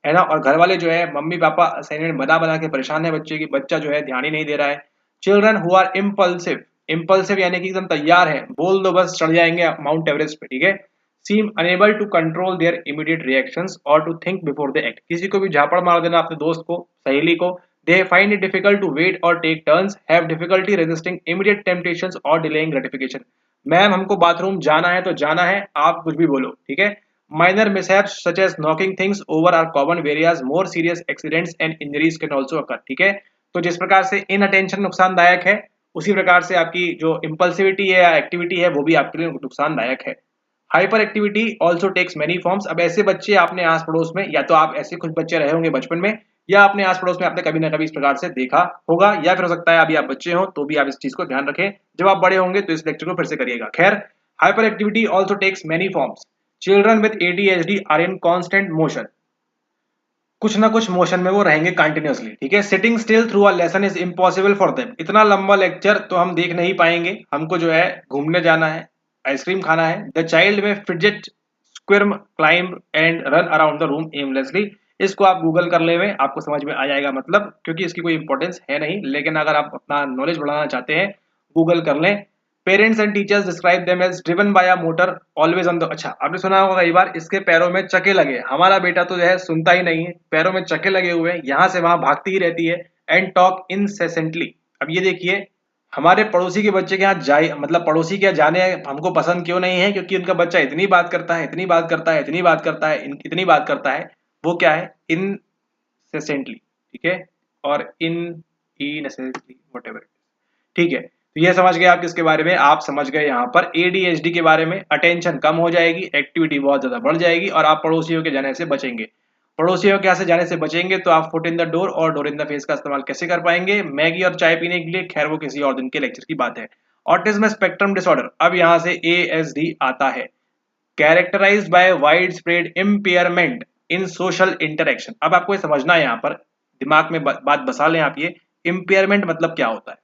है ना। और घर वाले जो है मम्मी पापा असाइनमेंट बना बना के परेशान है बच्चे की, बच्चा जो है ध्यान ही नहीं दे रहा है। Children who are impulsive, impulsive यानी कि एकदम तैयार है, बोल दो बस चढ़ जाएंगे माउंट एवरेस्ट पे, ठीक है। Seem unable to control their immediate reactions और to think before they act, किसी को भी झापड़ मार देना अपने दोस्त को, सहेली को। They find it difficult to wait और take turns, have difficulty resisting immediate temptations और डिलेइंग ग्रेटिफिकेशन। मैम हमको बाथरूम जाना है तो जाना है, आप कुछ भी बोलो, ठीक है। Minor mishaps such as knocking things over are common, whereas more serious accidents and injuries can also occur, ठीक है। तो जिस प्रकार से इनअटेंशन नुकसानदायक है, उसी प्रकार से आपकी जो इम्पल्सिविटी है या एक्टिविटी है वो भी आपके लिए नुकसानदायक है। Hyperactivity also takes many forms. अब ऐसे बच्चे आपने आस पड़ोस में, या तो आप ऐसे कुछ बच्चे रहे होंगे बचपन में, या अपने आस पड़ोस में आपने कभी ना कभी इस प्रकार से देखा होगा, या फिर हो सकता है अभी आप बच्चे हो तो भी आप इस चीज को ध्यान रखें, जब आप बड़े होंगे तो इस लेक्चर को फिर से करिएगा। खैर, hyperactivity also takes many forms. Children with ADHD are in constant motion, कुछ ना कुछ मोशन में वो रहेंगे कंटिन्यूअसली, ठीक है। Sitting still through a lesson is impossible for them, इतना लंबा लेक्चर तो हम देख नहीं पाएंगे, हमको जो है घूमने जाना है, आइसक्रीम खाना है। The child may fidget, squirm, climb and run around the room aimlessly, इसको आप गूगल कर ले हुए, आपको समझ में आ जाएगा, मतलब क्योंकि इसकी कोई इंपॉर्टेंस है नहीं, लेकिन अगर आप अपना नॉलेज बढ़ाना चाहते हैं गूगल कर लें। Parents and teachers describe them as driven by a motor always on the, अच्छा आपने सुना होगा कई बार इसके पैरों में चक्के लगे, हमारा बेटा तो जो है सुनता ही नहीं है, पैरों में चक्के लगे हुए हैं, यहाँ से वहां भागती ही रहती है। एंड टॉक इनसेसेंटली, अब ये देखिए हमारे पड़ोसी के बच्चे के यहाँ जाए, मतलब पड़ोसी के यहाँ जाने हमको पसंद क्यों नहीं है, क्योंकि उनका बच्चा इतनी बात करता है, इतनी बात करता है, इतनी बात करता है, इतनी बात करता है। वो क्या है, इनसेसेंटली, ठीक है, और इनसेसेंटली व्हाटएवर, ठीक है। तो ये समझ गए आप किसके बारे में, आप समझ गए यहाँ पर एडीएचडी के बारे में। अटेंशन कम हो जाएगी, एक्टिविटी बहुत ज्यादा बढ़ जाएगी, और आप पड़ोसियों के जाने से बचेंगे। पड़ोसियों के यहाँ से जाने से बचेंगे तो आप फुट इन द डोर और डोर इन द फेस का इस्तेमाल कैसे कर पाएंगे, मैगी और चाय पीने के लिए, खैर वो किसी और दिन के लेक्चर की बात है। ऑटिज्म स्पेक्ट्रम डिसऑर्डर, अब यहाँ से एएसडी आता है, characterized by widespread impairment in social interaction. अब आपको ये समझना है, यहाँ पर दिमाग में बात बसा लें आप, ये इम्पेयरमेंट मतलब क्या होता है।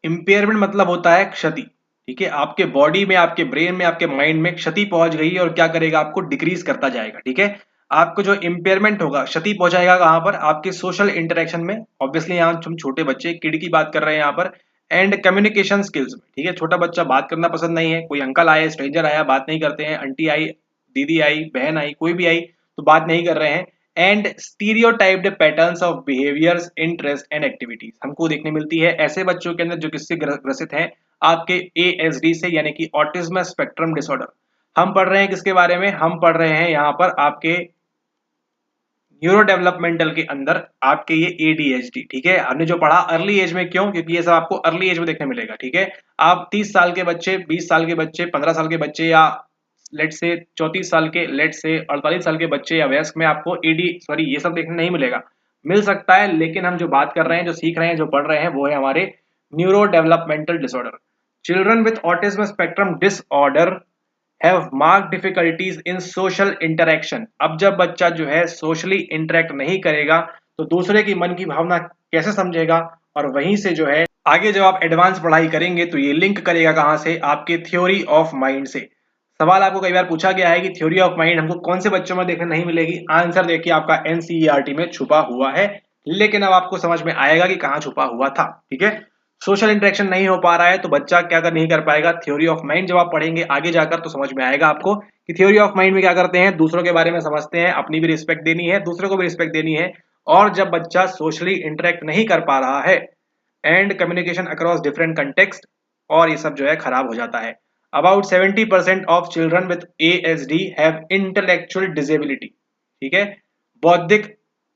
इम्पेयरमेंट मतलब होता है क्षति, ठीक है, आपके बॉडी में, आपके ब्रेन में, आपके माइंड में क्षति पहुंच गई है और क्या करेगा, आपको डिक्रीज करता जाएगा, ठीक है। आपको जो इम्पेयरमेंट होगा, क्षति पहुंचाएगा कहां पर, आपके सोशल इंटरेक्शन में, ऑब्वियसली यहाँ हम छोटे बच्चे किड की बात कर रहे हैं यहाँ पर, एंड कम्युनिकेशन स्किल्स में, ठीक है। छोटा बच्चा बात करना पसंद नहीं है, कोई अंकल आए, स्ट्रेंजर आया, बात नहीं करते हैं, आंटी आई, दीदी आई, बहन आई, कोई भी आई तो बात नहीं कर रहे हैं। And stereotyped patterns of behaviours, interest and activities हमको देखने मिलती है ऐसे बच्चों के अंदर जो किससे ग्रसित हैं, आपके एएसडी से, यानी कि ऑटिज्म स्पेक्ट्रम डिसऑर्डर। हम पढ़ रहे हैं किसके बारे में, हम पढ़ रहे हैं यहाँ पर आपके न्यूरो डेवलपमेंटल के अंदर आपके ये एडीएचडी, ठीक है। हमने जो पढ़ा अर्ली एज में, क्यों, क्योंकि ये सब आपको अर्ली एज में देखने मिलेगा, ठीक है। आप 30 साल के बच्चे, 20 साल के बच्चे, 15 साल के बच्चे, या लेट से 34 साल के, लेट से 48 साल के बच्चे या वयस्क में आपको ये सब देखने नहीं मिलेगा, मिल सकता है, लेकिन हम जो बात कर रहे हैं, जो सीख रहे हैं, जो पढ़ रहे हैं, वो है हमारे neuro developmental disorder. Children with autism spectrum disorder have marked difficulties in social interaction. अब जब बच्चा जो है सोशली इंटरेक्ट नहीं करेगा तो दूसरे की मन की भावना कैसे समझेगा, और वहीं से जो है आगे जब आप एडवांस पढ़ाई करेंगे तो ये लिंक करेगा कहां से, आपके थ्योरी ऑफ माइंड से। सवाल आपको कई बार पूछा गया है कि थ्योरी ऑफ माइंड हमको कौन से बच्चों में देखने नहीं मिलेगी, आंसर देखिए आपका एनसीईआरटी में छुपा हुआ है, लेकिन अब आपको समझ में आएगा कि कहां छुपा हुआ था, ठीक है। सोशल इंटरेक्शन नहीं हो पा रहा है तो बच्चा क्या नहीं कर पाएगा, थ्योरी ऑफ माइंड जब आप पढ़ेंगे आगे जाकर तो समझ में आएगा आपको कि थ्योरी ऑफ माइंड में क्या करते हैं, दूसरों के बारे में समझते हैं, अपनी भी रिस्पेक्ट देनी है, दूसरों को भी रिस्पेक्ट देनी है। और जब बच्चा सोशली इंटरेक्ट नहीं कर पा रहा है, and communication across different context, और ये सब जो है खराब हो जाता है। About 70% of children with ASD have intellectual disability, ठीक है, बौद्धिक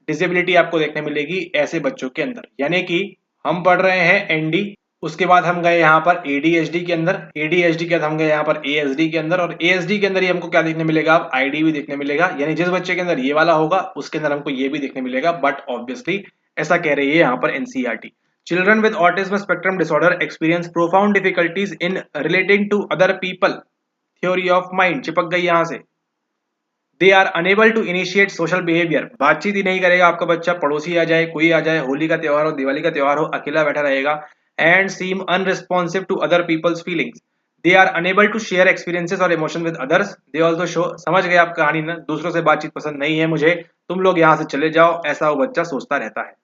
डिसेबिलिटी आपको देखने मिलेगी ऐसे बच्चों के अंदर। यानी कि हम पढ़ रहे हैं एनडी, उसके बाद हम गए यहाँ पर एडीएचडी के अंदर, एडीएचडी के बाद हम गए यहाँ पर एएसडी के अंदर, और एएसडी के अंदर ही हमको क्या देखने मिलेगा, अब आईडी भी देखने मिलेगा। यानी जिस बच्चे के अंदर ये वाला होगा उसके अंदर हमको ये भी देखने मिलेगा, बट ऑब्वियसली ऐसा कह रही है यहाँ पर NCERT. Children with autism spectrum disorder experience profound difficulties in relating to other people, theory of mind चिपक गई यहाँ से। They are unable to initiate social behaviour, बातचीत ही नहीं करेगा आपका बच्चा, पड़ोसी आ जाए, कोई आ जाए, होली का त्योहार हो, दिवाली का त्योहार हो, अकेला बैठा रहेगा। And seem unresponsive to other people's feelings, they are unable to share experiences और emotion with others, they also show, समझ गए आप कहानी ना, दूसरों से बातचीत पसंद नहीं है मुझे, तुम लोग यहाँ से चले जाओ, ऐसा वो बच्चा सोचता रहता है।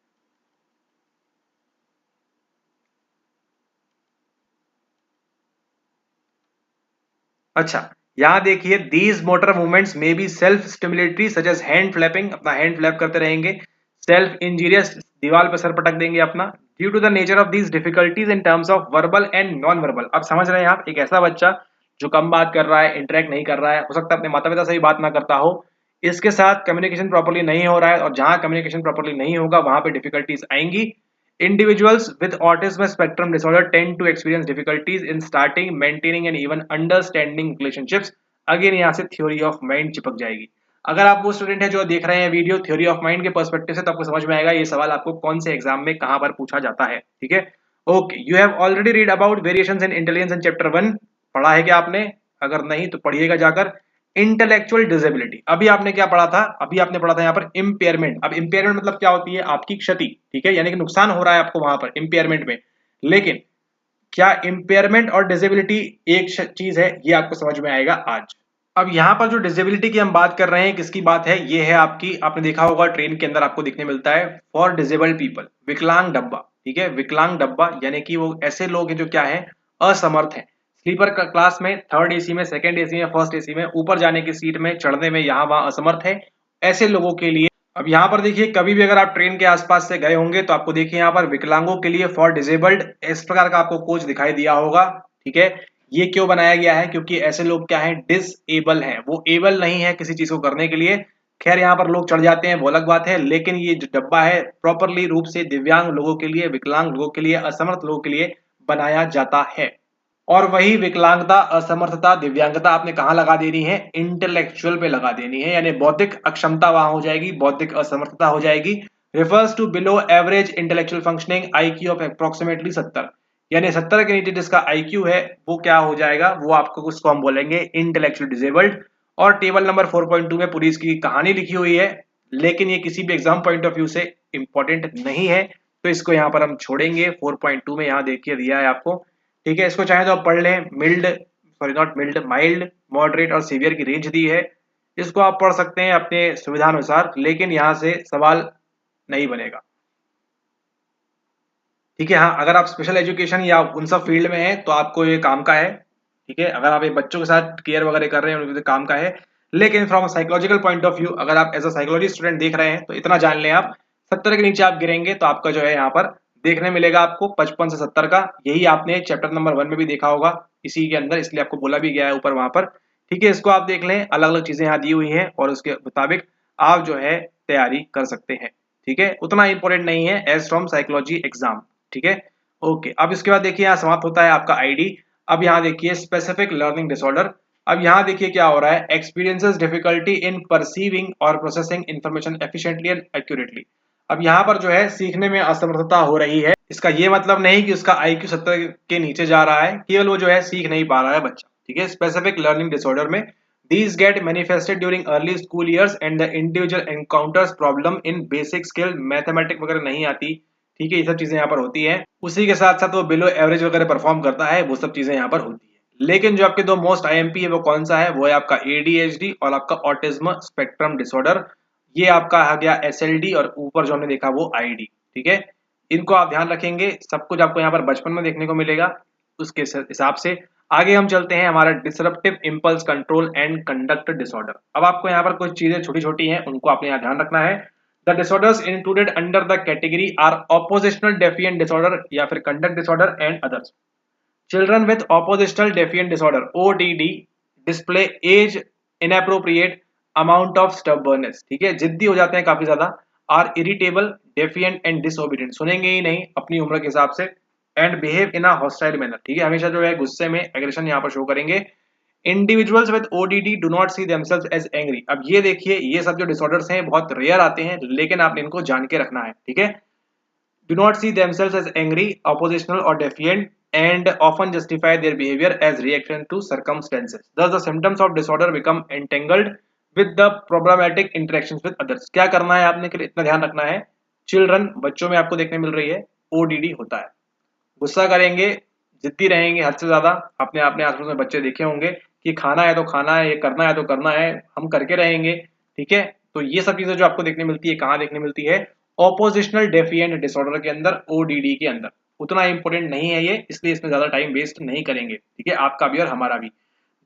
अच्छा, यहाँ देखिए, these motor movements may be self stimulatory such as hand flapping, अपना हैंड फ्लैप करते रहेंगे, सेल्फ इंजीरियस, दीवार पे सर पटक देंगे अपना, due to the nature of these difficulties in terms of verbal and non verbal. अब समझ रहे हैं आप, एक ऐसा बच्चा जो कम बात कर रहा है, इंटरेक्ट नहीं कर रहा है, हो सकता है अपने माता पिता से भी बात ना करता हो, इसके साथ कम्युनिकेशन प्रॉपर्ली नहीं हो रहा है, और जहां कम्युनिकेशन प्रॉपर्ली नहीं होगा वहां पे डिफिकल्टीज आएंगी। Individuals with autism spectrum disorder tend to experience difficulties in starting, maintaining and even understanding relationships. Again यहाँ से थ्योरी ऑफ माइंड चिपक जाएगी। अगर आप वो स्टूडेंट है जो देख रहे हैं वीडियो थ्योरी ऑफ माइंड के पर्सपेक्टिव से, तो आपको समझ में आएगा ये सवाल आपको कौन से एग्जाम में कहां पर पूछा जाता है, ठीक है। Okay, you have already read about variations in intelligence in chapter 1, पढ़ा है क्या आपने, अगर नहीं तो पढ़िएगा जाकर। इंटेलेक्चुअल डिसेबिलिटी, अभी आपने क्या पढ़ा था, अभी आपने पढ़ा था यहाँ पर इम्पेयरमेंट। अब इम्पेयरमेंट मतलब क्या होती है, आपकी क्षति, ठीक है, यानी कि नुकसान हो रहा है आपको वहां पर इम्पेयरमेंट में। लेकिन क्या इम्पेयरमेंट और डिसेबिलिटी एक चीज है, ये आपको समझ में आएगा आज। अब यहाँ पर जो डिसेबिलिटी की हम बात कर रहे हैं, किसकी बात है, ये है आपकी, आपने देखा होगा ट्रेन के अंदर आपको दिखने मिलता है फॉर डिसेबल्ड पीपल, विकलांग डब्बा, ठीक है, विकलांग डब्बा, यानी कि वो ऐसे लोग हैं जो क्या है, असमर्थ है। स्लीपर क्लास में, थर्ड एसी में, सेकंड एसी में, फर्स्ट एसी में, ऊपर जाने की सीट में, चढ़ने में यहाँ वहां असमर्थ है, ऐसे लोगों के लिए। अब यहाँ पर देखिए, कभी भी अगर आप ट्रेन के आसपास से गए होंगे तो आपको देखिए यहाँ पर विकलांगों के लिए फॉर डिसेबल्ड इस प्रकार का आपको कोच दिखाई दिया होगा, ठीक है। ये क्यों बनाया गया है, क्योंकि ऐसे लोग क्या है, डिसेबल हैं, वो एबल नहीं है किसी चीज को करने के लिए। खैर यहाँ पर लोग चढ़ जाते हैं वो अलग बात है, लेकिन ये जो डब्बा है प्रॉपरली रूप से दिव्यांग लोगों के लिए, विकलांग लोगों के लिए, असमर्थ लोगों के लिए बनाया जाता है। और वही विकलांगता, असमर्थता, दिव्यांगता आपने कहाँ लगा देनी है? इंटेलेक्चुअल पे लगा देनी है, यानी बौद्धिक अक्षमता वहां हो जाएगी, बौद्धिक असमर्थता हो जाएगी। Refers to below average intellectual functioning IQ of approximately 70, यानी 70 के नीचे जिसका IQ है वो क्या हो जाएगा? वो आपको उसको हम बोलेंगे इंटेलेक्चुअल डिसेबल्ड। और टेबल नंबर 4.2 में पूरी इसकी कहानी लिखी हुई है, लेकिन ये किसी भी एग्जाम पॉइंट ऑफ व्यू से इंपॉर्टेंट नहीं है, तो इसको यहाँ पर हम छोड़ेंगे। 4.2 में यहाँ देखिए दिया है आपको, ठीक है। इसको चाहे तो आप पढ़ लें, milled, sorry not milled, mild, moderate और सीवियर की रेंज दी है, इसको आप पढ़ सकते हैं अपने सुविधा अनुसार, लेकिन यहाँ से सवाल नहीं बनेगा, ठीक है। हाँ, अगर आप स्पेशल एजुकेशन या उन सब फील्ड में हैं तो आपको ये काम का है, ठीक है। अगर आप ये बच्चों के साथ केयर वगैरह कर रहे हैं उनके काम का है, लेकिन from psychological point of view अगर आप एज अ साइकोलॉजी स्टूडेंट देख रहे हैं तो इतना जान लें आप, 70 के नीचे आप गिरेंगे तो आपका जो है यहाँ पर देखने मिलेगा आपको 55 से 70 का। यही आपने चैप्टर नंबर 1 में भी देखा होगा इसी के अंदर, इसलिए आपको बोला भी गया है ऊपर वहां पर, ठीक है। इसको आप देख लें, अलग अलग चीजें यहाँ दी हुई हैं और उसके मुताबिक आप जो है तैयारी कर सकते हैं, ठीक है। उतना इंपॉर्टेंट नहीं है एज फ्रॉम साइकोलॉजी एग्जाम, ठीक है। ओके, अब इसके बाद देखिए यहाँ समाप्त होता है आपका आईडी। अब यहाँ देखिए स्पेसिफिक लर्निंग डिसऑर्डर। अब यहाँ देखिए क्या हो रहा है, एक्सपीरियंसेस डिफिकल्टी इन परसीविंग और processing information efficiently and accurately. अब यहाँ पर जो है सीखने में असमर्थता हो रही है। इसका ये मतलब नहीं कि उसका IQ 70 के नीचे जा रहा है, केवल वो जो है सीख नहीं पा रहा है बच्चा, ठीक है। स्पेसिफिक लर्निंग डिसऑर्डर में these get manifested during early school years and the individual encounters problem in basic skill, mathematic वगैरह नहीं आती, ठीक है। ये सब चीजें यहाँ पर होती हैं, उसी के साथ साथ वो बिलो एवरेज वगैरह परफॉर्म करता है, वो सब चीजें यहाँ पर होती है। लेकिन जो आपके दो मोस्ट IMP है वो कौन सा है? वो है आपका ADHD और आपका ऑटिज्म स्पेक्ट्रम डिसऑर्डर। ये आपका आ गया SLD और ऊपर जो हमने देखा वो ID, ठीक है। इनको आप ध्यान रखेंगे, सब कुछ आपको यहाँ पर बचपन में देखने को मिलेगा। उसके हिसाब से आगे हम चलते हैं हमारा disruptive impulse control and conduct disorder. अब आपको यहाँ पर कुछ चीजें छोटी छोटी हैं, उनको आपने यहाँ ध्यान रखना है। The disorders included under the category are oppositional defiant disorder या फिर conduct disorder and others. Children with oppositional defiant disorder ODD display as inappropriate amount of stubbornness, ठीक है, जिद्दी हो जाते हैं काफी ज्यादा। Are irritable, defiant and disobedient, सुनेंगे ही नहीं अपनी उम्र के हिसाब से। And behave in a hostile manner, ठीक है, हमेशा जो है गुस्से में एग्रेशन यहाँ पर शो करेंगे। Individuals with ODD do not see themselves as angry. अब ये देखिए, ये सब जो डिसऑर्डर्स हैं बहुत रेयर आते हैं, लेकिन आपने इनको जान के रखना है, ठीक है। Do not see themselves as angry, oppositional or defiant and often justify their behavior as reaction to circumstances. Thus the symptoms of disorder become entangled with the problematic interactions with others. क्या करना है आपने के लिए इतना ध्यान रखना है, चिल्ड्रन बच्चों में आपको देखने मिल रही है ODD होता है, गुस्सा करेंगे, जिद्दी रहेंगे हद से ज्यादा। अपने अपने आसपास में बच्चे देखे होंगे कि खाना है तो खाना है, ये करना है तो करना है, हम करके रहेंगे, ठीक है। तो ये सब चीजें जो आपको देखने मिलती है, कहाँ देखने मिलती है? ऑपोजिशनल डेफिएंट डिसऑर्डर के अंदर, ODD के अंदर। उतना इंपॉर्टेंट नहीं है ये, इसलिए इसमें ज्यादा टाइम वेस्ट नहीं करेंगे, ठीक है, आपका भी और हमारा भी।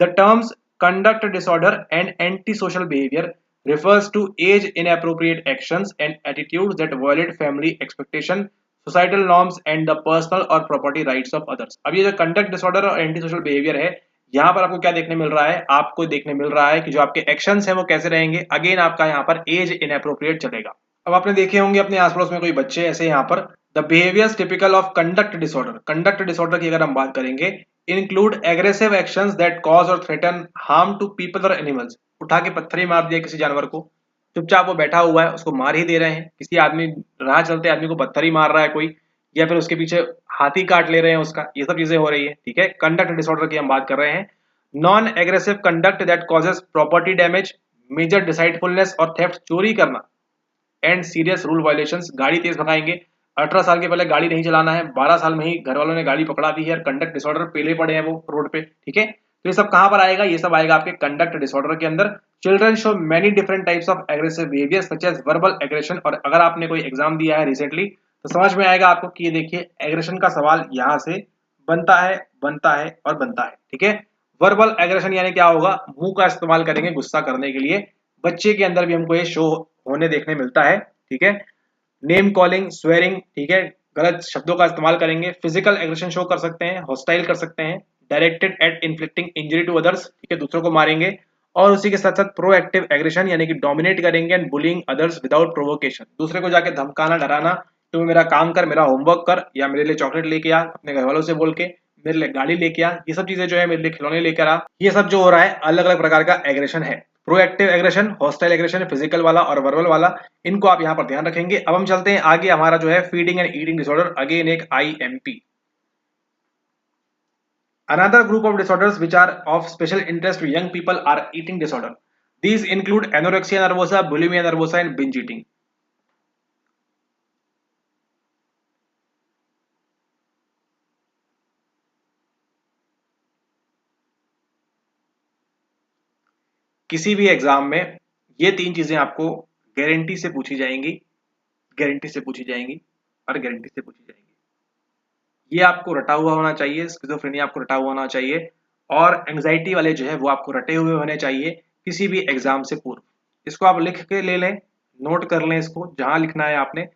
The terms conduct disorder and antisocial behavior refers to age inappropriate actions and attitudes that violate family expectation, societal norms and the personal or property rights of others। अब ये जो conduct disorder और antisocial behavior है, यहाँ पर आपको क्या देखने मिल रहा है? आपको देखने मिल रहा है कि जो आपके एक्शंस हैं वो कैसे रहेंगे। अगेन आपका यहाँ पर एज इनएप्रोप्रिएट चलेगा। अब आपने देखे होंगे अपने आस पड़ोस में कोई बच्चे ऐसे यहाँ पर। The behaviours typical of conduct disorder, conduct disorder की अगर हम बात करेंगे, include aggressive actions that cause और थ्रेटन हार्म टू पीपल और एनिमल्स। उठा के पत्थर ही मार दिया किसी जानवर को, चुपचाप वो बैठा हुआ है उसको मार ही दे रहे हैं, किसी आदमी राह चलते आदमी को पत्थर ही मार रहा है कोई, या फिर उसके पीछे हाथी काट ले रहे हैं उसका, ये सब चीजें हो रही है, ठीक है। कंडक्ट डिसऑर्डर की हम बात कर रहे हैं। Non aggressive conduct that causes property damage, major deceitfulness और थेफ्ट, चोरी करना एंड सीरियस रूल वायलेशंस। गाड़ी तेज भगाएंगे, 18 साल के पहले गाड़ी नहीं चलाना है, 12 साल में ही घर वालों ने गाड़ी पकड़ा दी है और कंडक्ट डिसऑर्डर पेले पड़े हैं वो रोड पे, ठीक है। तो ये सब कहां पर आएगा? ये सब आएगा आपके कंडक्ट डिसऑर्डर के अंदर। Children show many different types of aggressive behaviour such as verbal aggression. और अगर आपने कोई एग्जाम दिया है रिसेंटली तो समझ में आएगा आपको कि ये देखिए एग्रेशन का सवाल यहाँ से बनता है, बनता है और बनता है, ठीक है। वर्बल एग्रेशन यानी क्या होगा? मुंह का इस्तेमाल करेंगे गुस्सा करने के लिए। बच्चे के अंदर भी हमको ये शो होने देखने मिलता है, ठीक है। नेम कॉलिंग, स्वेरिंग, ठीक है, गलत शब्दों का इस्तेमाल करेंगे। फिजिकल एग्रेशन शो कर सकते हैं, हॉस्टाइल कर सकते हैं, directed at inflicting injury to others, ठीक है, दूसरों को मारेंगे। और उसी के साथ साथ प्रोएक्टिव एग्रेशन यानी कि डोमिनेट करेंगे and bullying others without provocation, दूसरे को जाके धमकाना डराना, तुम मेरा काम कर, मेरा होमवर्क कर, या मेरे लिए चॉकलेट लेके आ, अपने घर वालों से बोल के मेरे लिए गाड़ी लेके आ, ये सब चीजें जो है मेरे लिए खिलौने लेकर आ, ये सब जो हो रहा है अलग अलग प्रकार का एग्रेशन है। Proactive aggression, hostile aggression, physical वाला और वर्बल वाला, इनको आप यहाँ पर ध्यान रखेंगे। अब हम चलते हैं आगे, हमारा जो है feeding and eating disorder, again एक IMP। Another group of disorders which are of special interest to young people are eating disorder. These include anorexia nervosa, bulimia nervosa and binge eating. किसी भी एग्जाम में ये तीन चीजें आपको guarantee से पूछी जाएंगी, गारंटी से पूछी जाएंगी और गारंटी से पूछी जाएंगी। ये आपको रटा हुआ होना चाहिए, स्किज़ोफ्रेनिया आपको रटा हुआ होना चाहिए, और एंग्जाइटी वाले जो है वो आपको रटे हुए होने चाहिए किसी भी एग्जाम से पूर्व। इसको आप लिख के ले लें, नोट कर लें इसको जहां लिखना है आपने,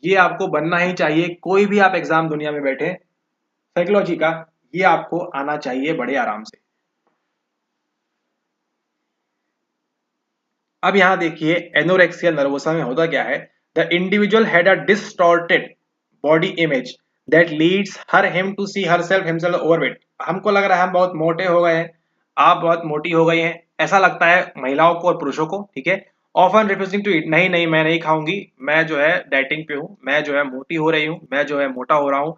ये आपको बनना ही चाहिए। कोई भी आप एग्जाम दुनिया में बैठे साइकोलॉजी का, ये आपको आना चाहिए बड़े आराम से। अब यहां देखिए एनोरेक्सिया नर्वोसा में होता क्या है, the individual had a distorted body image that leads her him to see herself himself overweight. हमको लग रहा है हम बहुत मोटे हो गए हैं, आप बहुत मोटी हो गई हैं, ऐसा लगता है महिलाओं को और पुरुषों को, ठीक है। ऑफन रिफ्यूजिंग टू ईट, नहीं नहीं मैं नहीं खाऊंगी, मैं जो है डाइटिंग पे हूँ, मैं जो है मोटी हो रही हूँ, मैं जो है मोटा हो रहा हूँ।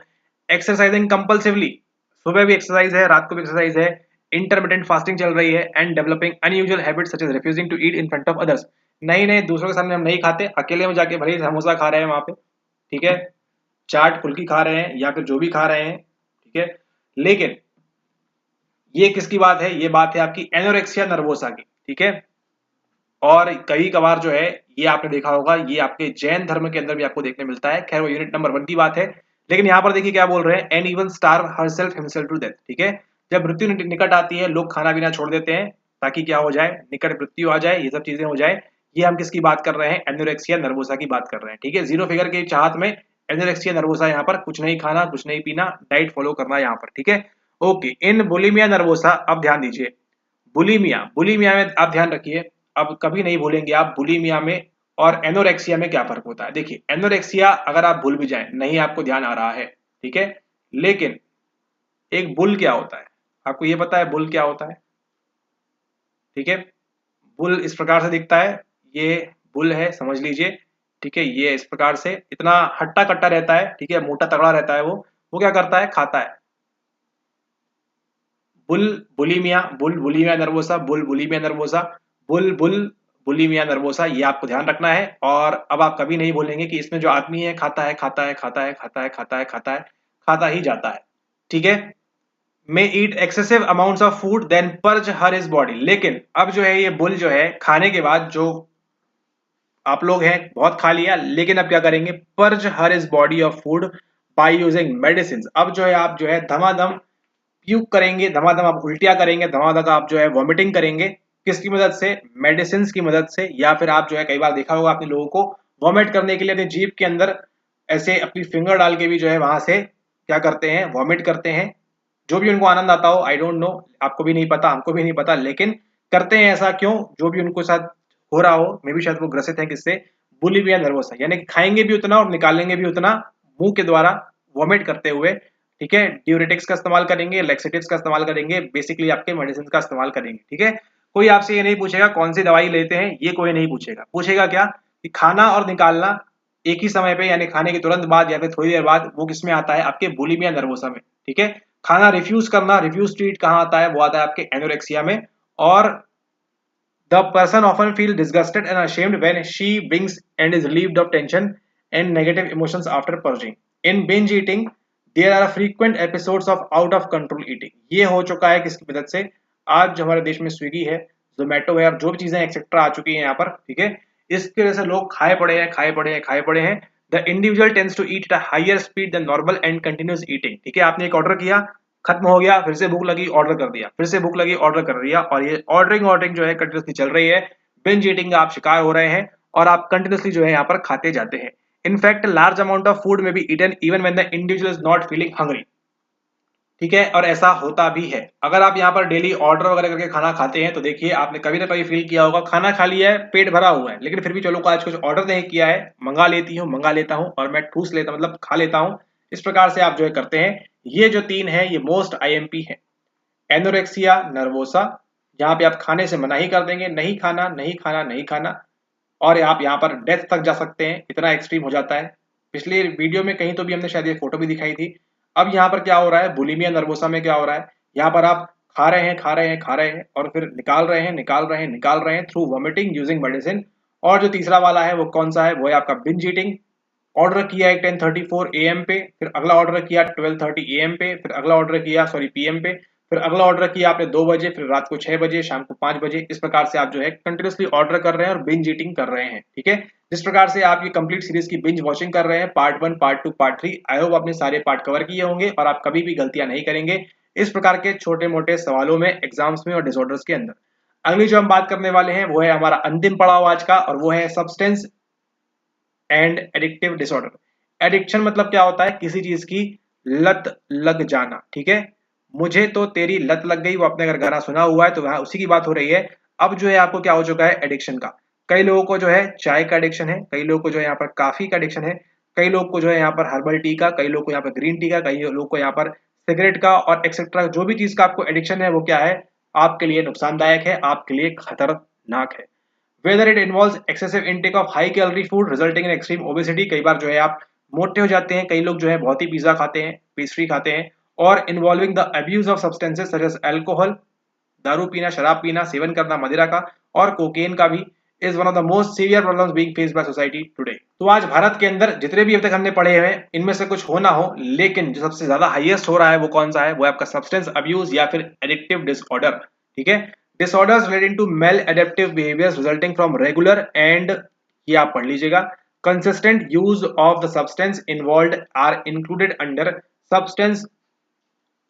एक्सरसाइजिंग कंपल्सिवली, सुबह भी एक्सरसाइज है, रात को भी एक्सरसाइज है, इंटरमिटेंट फास्टिंग चल रही है, and developing unusual habits such as refusing to eat in front of others. नहीं नहीं, दूसरों के सामने हम नहीं खाते, अकेले में जाके भले ही समोसा खा रहे हैं वहां पे, ठीक है, चाट फुल्की खा रहे हैं या फिर जो भी खा रहे हैं, ठीक है। लेकिन ये किसकी बात है, ये बात है आपकी एनोरेक्सिया नर्वोसा की, ठीक है। और कई कभार जो है ये आपने देखा होगा, ये आपके जैन धर्म के अंदर भी आपको देखने मिलता है। खैर वो यूनिट नंबर 1 की बात है, लेकिन यहाँ पर देखिए क्या बोल रहे हैं, and even starve herself himself to death, ठीक है। जब मृत्यु निकट आती है लोग खाना पीना छोड़ देते हैं ताकि क्या हो जाए, निकट मृत्यु आ जाए, ये सब चीजें हो जाए। ये हम किसकी बात कर रहे हैं, एनोरेक्सिया नर्वोसा की बात कर रहे हैं, ठीक है। जीरो फिगर की चाहत में एनोरेक्सिया नर्वोसा, यहाँ पर कुछ नहीं खाना, कुछ नहीं पीना, डाइट फॉलो करना यहाँ पर, ठीक है। ओके, इन बुलिमिया नर्वोसा, अब ध्यान दीजिए, बुलिमिया, बुलिमिया में आप ध्यान रखिए, अब कभी नहीं भूलेंगे आप बुलिमिया में और एनोरेक्सिया में क्या फर्क होता है। देखिए एनोरेक्सिया अगर आप भूल भी जाएं, नहीं आपको ध्यान आ रहा है, ठीक है, लेकिन एक बुल क्या होता है, आपको ये पता है बुल क्या होता है, ठीक है। बुल इस प्रकार से दिखता है, ये बुल है समझ लीजिए, ठीक है। ये इस प्रकार से इतना हट्टा कट्टा रहता है, ठीक है, मोटा तगड़ा रहता है, वो क्या करता है, खाता है। Bull bulimia, bull bulimia nervosa, bull bulimia nervosa, bull bull bulimia nervosa, ये आपको ध्यान रखना है। और अब आप कभी नहीं भूलेंगे कि इसमें जो आदमी है खाता है खाता है खाता है खाता है खाता है खाता है, खाता ही जाता है, ठीक है। May eat excessive amounts of food then purge her his body, लेकिन अब जो है ये बुल जो है खाने के बाद जो आप लोग हैं बहुत खा लिया, लेकिन अब क्या करेंगे, purge her his body of food by using medicine. अब जो है आप जो है धमाधम प्यूक करेंगे, धमाधम आप उल्टियां करेंगे, धमाधम आप जो है वॉमिटिंग करेंगे, किसकी मदद से, मेडिसिन की मदद से। या फिर आप जो है कई बार देखा होगा आपने लोगों को वॉमिट करने के लिए अपनी जीभ के अंदर ऐसे अपनी फिंगर डाल के भी जो है वहां से क्या करते हैं, वॉमिट करते हैं, जो भी उनको आनंद आता हो, आई डोंट नो, आपको भी नहीं पता हमको भी नहीं पता, लेकिन करते हैं ऐसा क्यों, जो भी उनको साथ हो रहा हो, मे भी शायद वो ग्रसित है किससे, बुलिमिया नर्वोसा, यानी कि खाएंगे भी उतना और निकालेंगे भी उतना, मुंह के द्वारा वॉमिट करते हुए, ठीक है। ड्यूरेटिक्स का इस्तेमाल करेंगे, लेक्सेटिव्स का इस्तेमाल करेंगे, बेसिकली आपके मेडिसिन का इस्तेमाल करेंगे, ठीक है। कोई आपसे ये नहीं पूछेगा कौन सी दवाई लेते हैं, ये कोई नहीं पूछेगा, पूछेगा क्या कि खाना और निकालना एक ही समय पे, यानी खाने के तुरंत बाद या फिर थोड़ी देर बाद, वो किसमें आता है, आपके बुलिमिया नर्वोसा में, ठीक है। खाना रिफ्यूज करना, रिफ्यूज टू ईट कहाँ आता है, वो आता है आपके एनोरेक्सिया में। और the person often feel disgusted and ashamed when she brings and is relieved of tension and negative emotions after purging. In binge eating, there are frequent episodes of out of control eating. ये हो चुका है किसकी मदद से, आज जो हमारे देश में स्विगी है, जोमेटो है, और जो भी चीजें एक्सेट्रा आ चुकी हैं यहाँ पर, ठीक है, इसकी वजह से लोग खाए पड़े हैं, खाए पड़े हैं, खाए पड़े हैं। The individual tends to eat at a higher speed than normal and continuous eating, ठीक है। आपने एक ऑर्डर किया, खत्म हो गया, फिर से भूख लगी, ऑर्डर कर दिया, फिर से भूख लगी, ऑर्डर कर दिया, और ये ऑर्डरिंग ऑर्डरिंग जो है कंटिन्यूसली चल रही है। बिंज ईटिंग का आप शिकार हो रहे हैं और आप कंटिन्यूसली जो है यहाँ पर खाते जाते हैं। In fact large amount of food may be eaten even when the individual is not feeling hungry, ठीक है, और ऐसा होता भी है। अगर आप यहाँ पर डेली ऑर्डर वगैरह करके खाना खाते हैं तो देखिए आपने कभी ना कभी फील किया होगा, खाना खा लिया है, पेट भरा हुआ है, लेकिन फिर भी चलो आज कुछ ऑर्डर नहीं किया है, मंगा लेती हूँ, मंगा लेता हूँ और मैं ठूस लेता मतलब खा लेता हूँ। इस प्रकार से आप जो है करते हैं। ये जो 3 है ये मोस्ट आईएमपी है। एनोरेक्सिया नर्वोसा, जहाँ पे आप खाने से मना ही कर देंगे, नहीं खाना नहीं खाना नहीं खाना, और आप यहाँ पर डेथ तक जा सकते हैं, इतना एक्सट्रीम हो जाता है। पिछले वीडियो में कहीं तो भी हमने शायद ये फोटो भी दिखाई थी। अब यहाँ पर क्या हो रहा है, बुलिमिया नर्वोसा में क्या हो रहा है, यहाँ पर आप खा रहे हैं खा रहे हैं खा रहे हैं और फिर निकाल रहे हैं निकाल रहे हैं निकाल रहे हैं थ्रू वॉमिटिंग यूजिंग मेडिसिन। और जो तीसरा वाला है वो कौन सा है, वो है आपका बिंज ईटिंग। ऑर्डर किया है 10:34 AM पे, फिर अगला ऑर्डर किया 12:30 AM पे, फिर अगला ऑर्डर किया सॉरी PM पे, फिर अगला ऑर्डर किया आपने 2 बजे, फिर रात को 6 बजे, शाम को 5 बजे। इस प्रकार से आप जो है कंटिन्यूअसली ऑर्डर कर रहे हैं और बिंज ईटिंग कर रहे हैं। ठीक है, जिस प्रकार से आप ये कंप्लीट सीरीज की बिंज वॉचिंग कर रहे हैं, part 1 part 2 part 3, I hope आपने सारे पार्ट कवर किए होंगे और आप कभी भी गलतियां नहीं करेंगे इस प्रकार के छोटे मोटे सवालों में, एग्जाम्स में और डिसऑर्डर्स के अंदर। अगली जो हम बात करने वाले हैं वो है हमारा अंतिम पड़ाव आज का, और वो है substance and addictive disorder. Addiction मतलब क्या होता है, किसी चीज की लत लग जाना। ठीक है, मुझे तो तेरी लत लग गई, वो आपने अगर गाना सुना हुआ है तो वहां उसी की बात हो रही है। अब जो है आपको क्या हो चुका है एडिक्शन का, कई लोगों को जो है चाय का एडिक्शन है, कई लोगों को जो है यहाँ पर काफी का एडिक्शन है, कई लोग को जो है यहाँ पर हर्बल टी का, कई लोग को यहाँ पर ग्रीन टी का, कई लोग को यहाँ पर सिगरेट का, और एक्सेट्रा जो भी चीज का आपको एडिक्शन है वो क्या है, आपके लिए नुकसानदायक है, आपके लिए खतरनाक है। whether it involves excessive intake of high calorie food resulting in extreme obesity, कई बार जो है आप मोटे हो जाते हैं, कई लोग जो है बहुत ही पिज्जा खाते हैं, पेस्ट्री खाते हैं, और involving the abuse of substances such as alcohol, दारू पीना, शराब पीना, सेवन करना मदिरा का और कोकेन का भी, is one of the most severe problems being faced by society today. तो आज भारत के अंदर जितने भी अब तक हमने पढ़े हैं इनमें से कुछ हो ना हो, लेकिन जो सबसे ज्यादा हाईएस्ट हो रहा है वो कौन सा है, वो है आपका सब्सटेंस अब्यूज या फिर एडिक्टिव डिसऑर्डर। ठीक है, disorders relating to maladaptive behaviors resulting from regular and, ये आप पढ़ लीजिएगा, consistent use of the substance involved are included under substance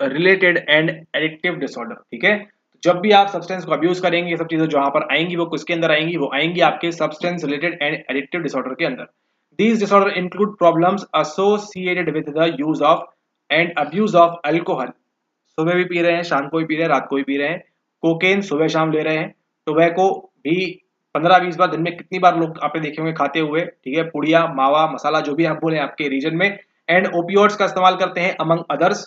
related and addictive disorder। ठीक है, जब भी आप सब्सटेंस को अब्यूज करेंगे, ये सब चीजें जो यहाँ पर आएंगी वो किसके अंदर आएंगी, वो आएंगी आपके substance related and addictive disorder के अंदर। These disorder include problems associated with the use of and abuse of alcohol, सुबह भी पी रहे हैं, शाम को भी पी रहे हैं, रात को भी पी रहे हैं, कोकेन सुबह शाम ले रहे हैं, टोबैको भी 15-20 बार दिन में कितनी बार लोग आपने देखे होंगे खाते हुए। ठीक है, पुड़िया मावा मसाला जो भी आप बोले आपके रीजन में, एंड ओपियोइड्स का इस्तेमाल करते हैं among others,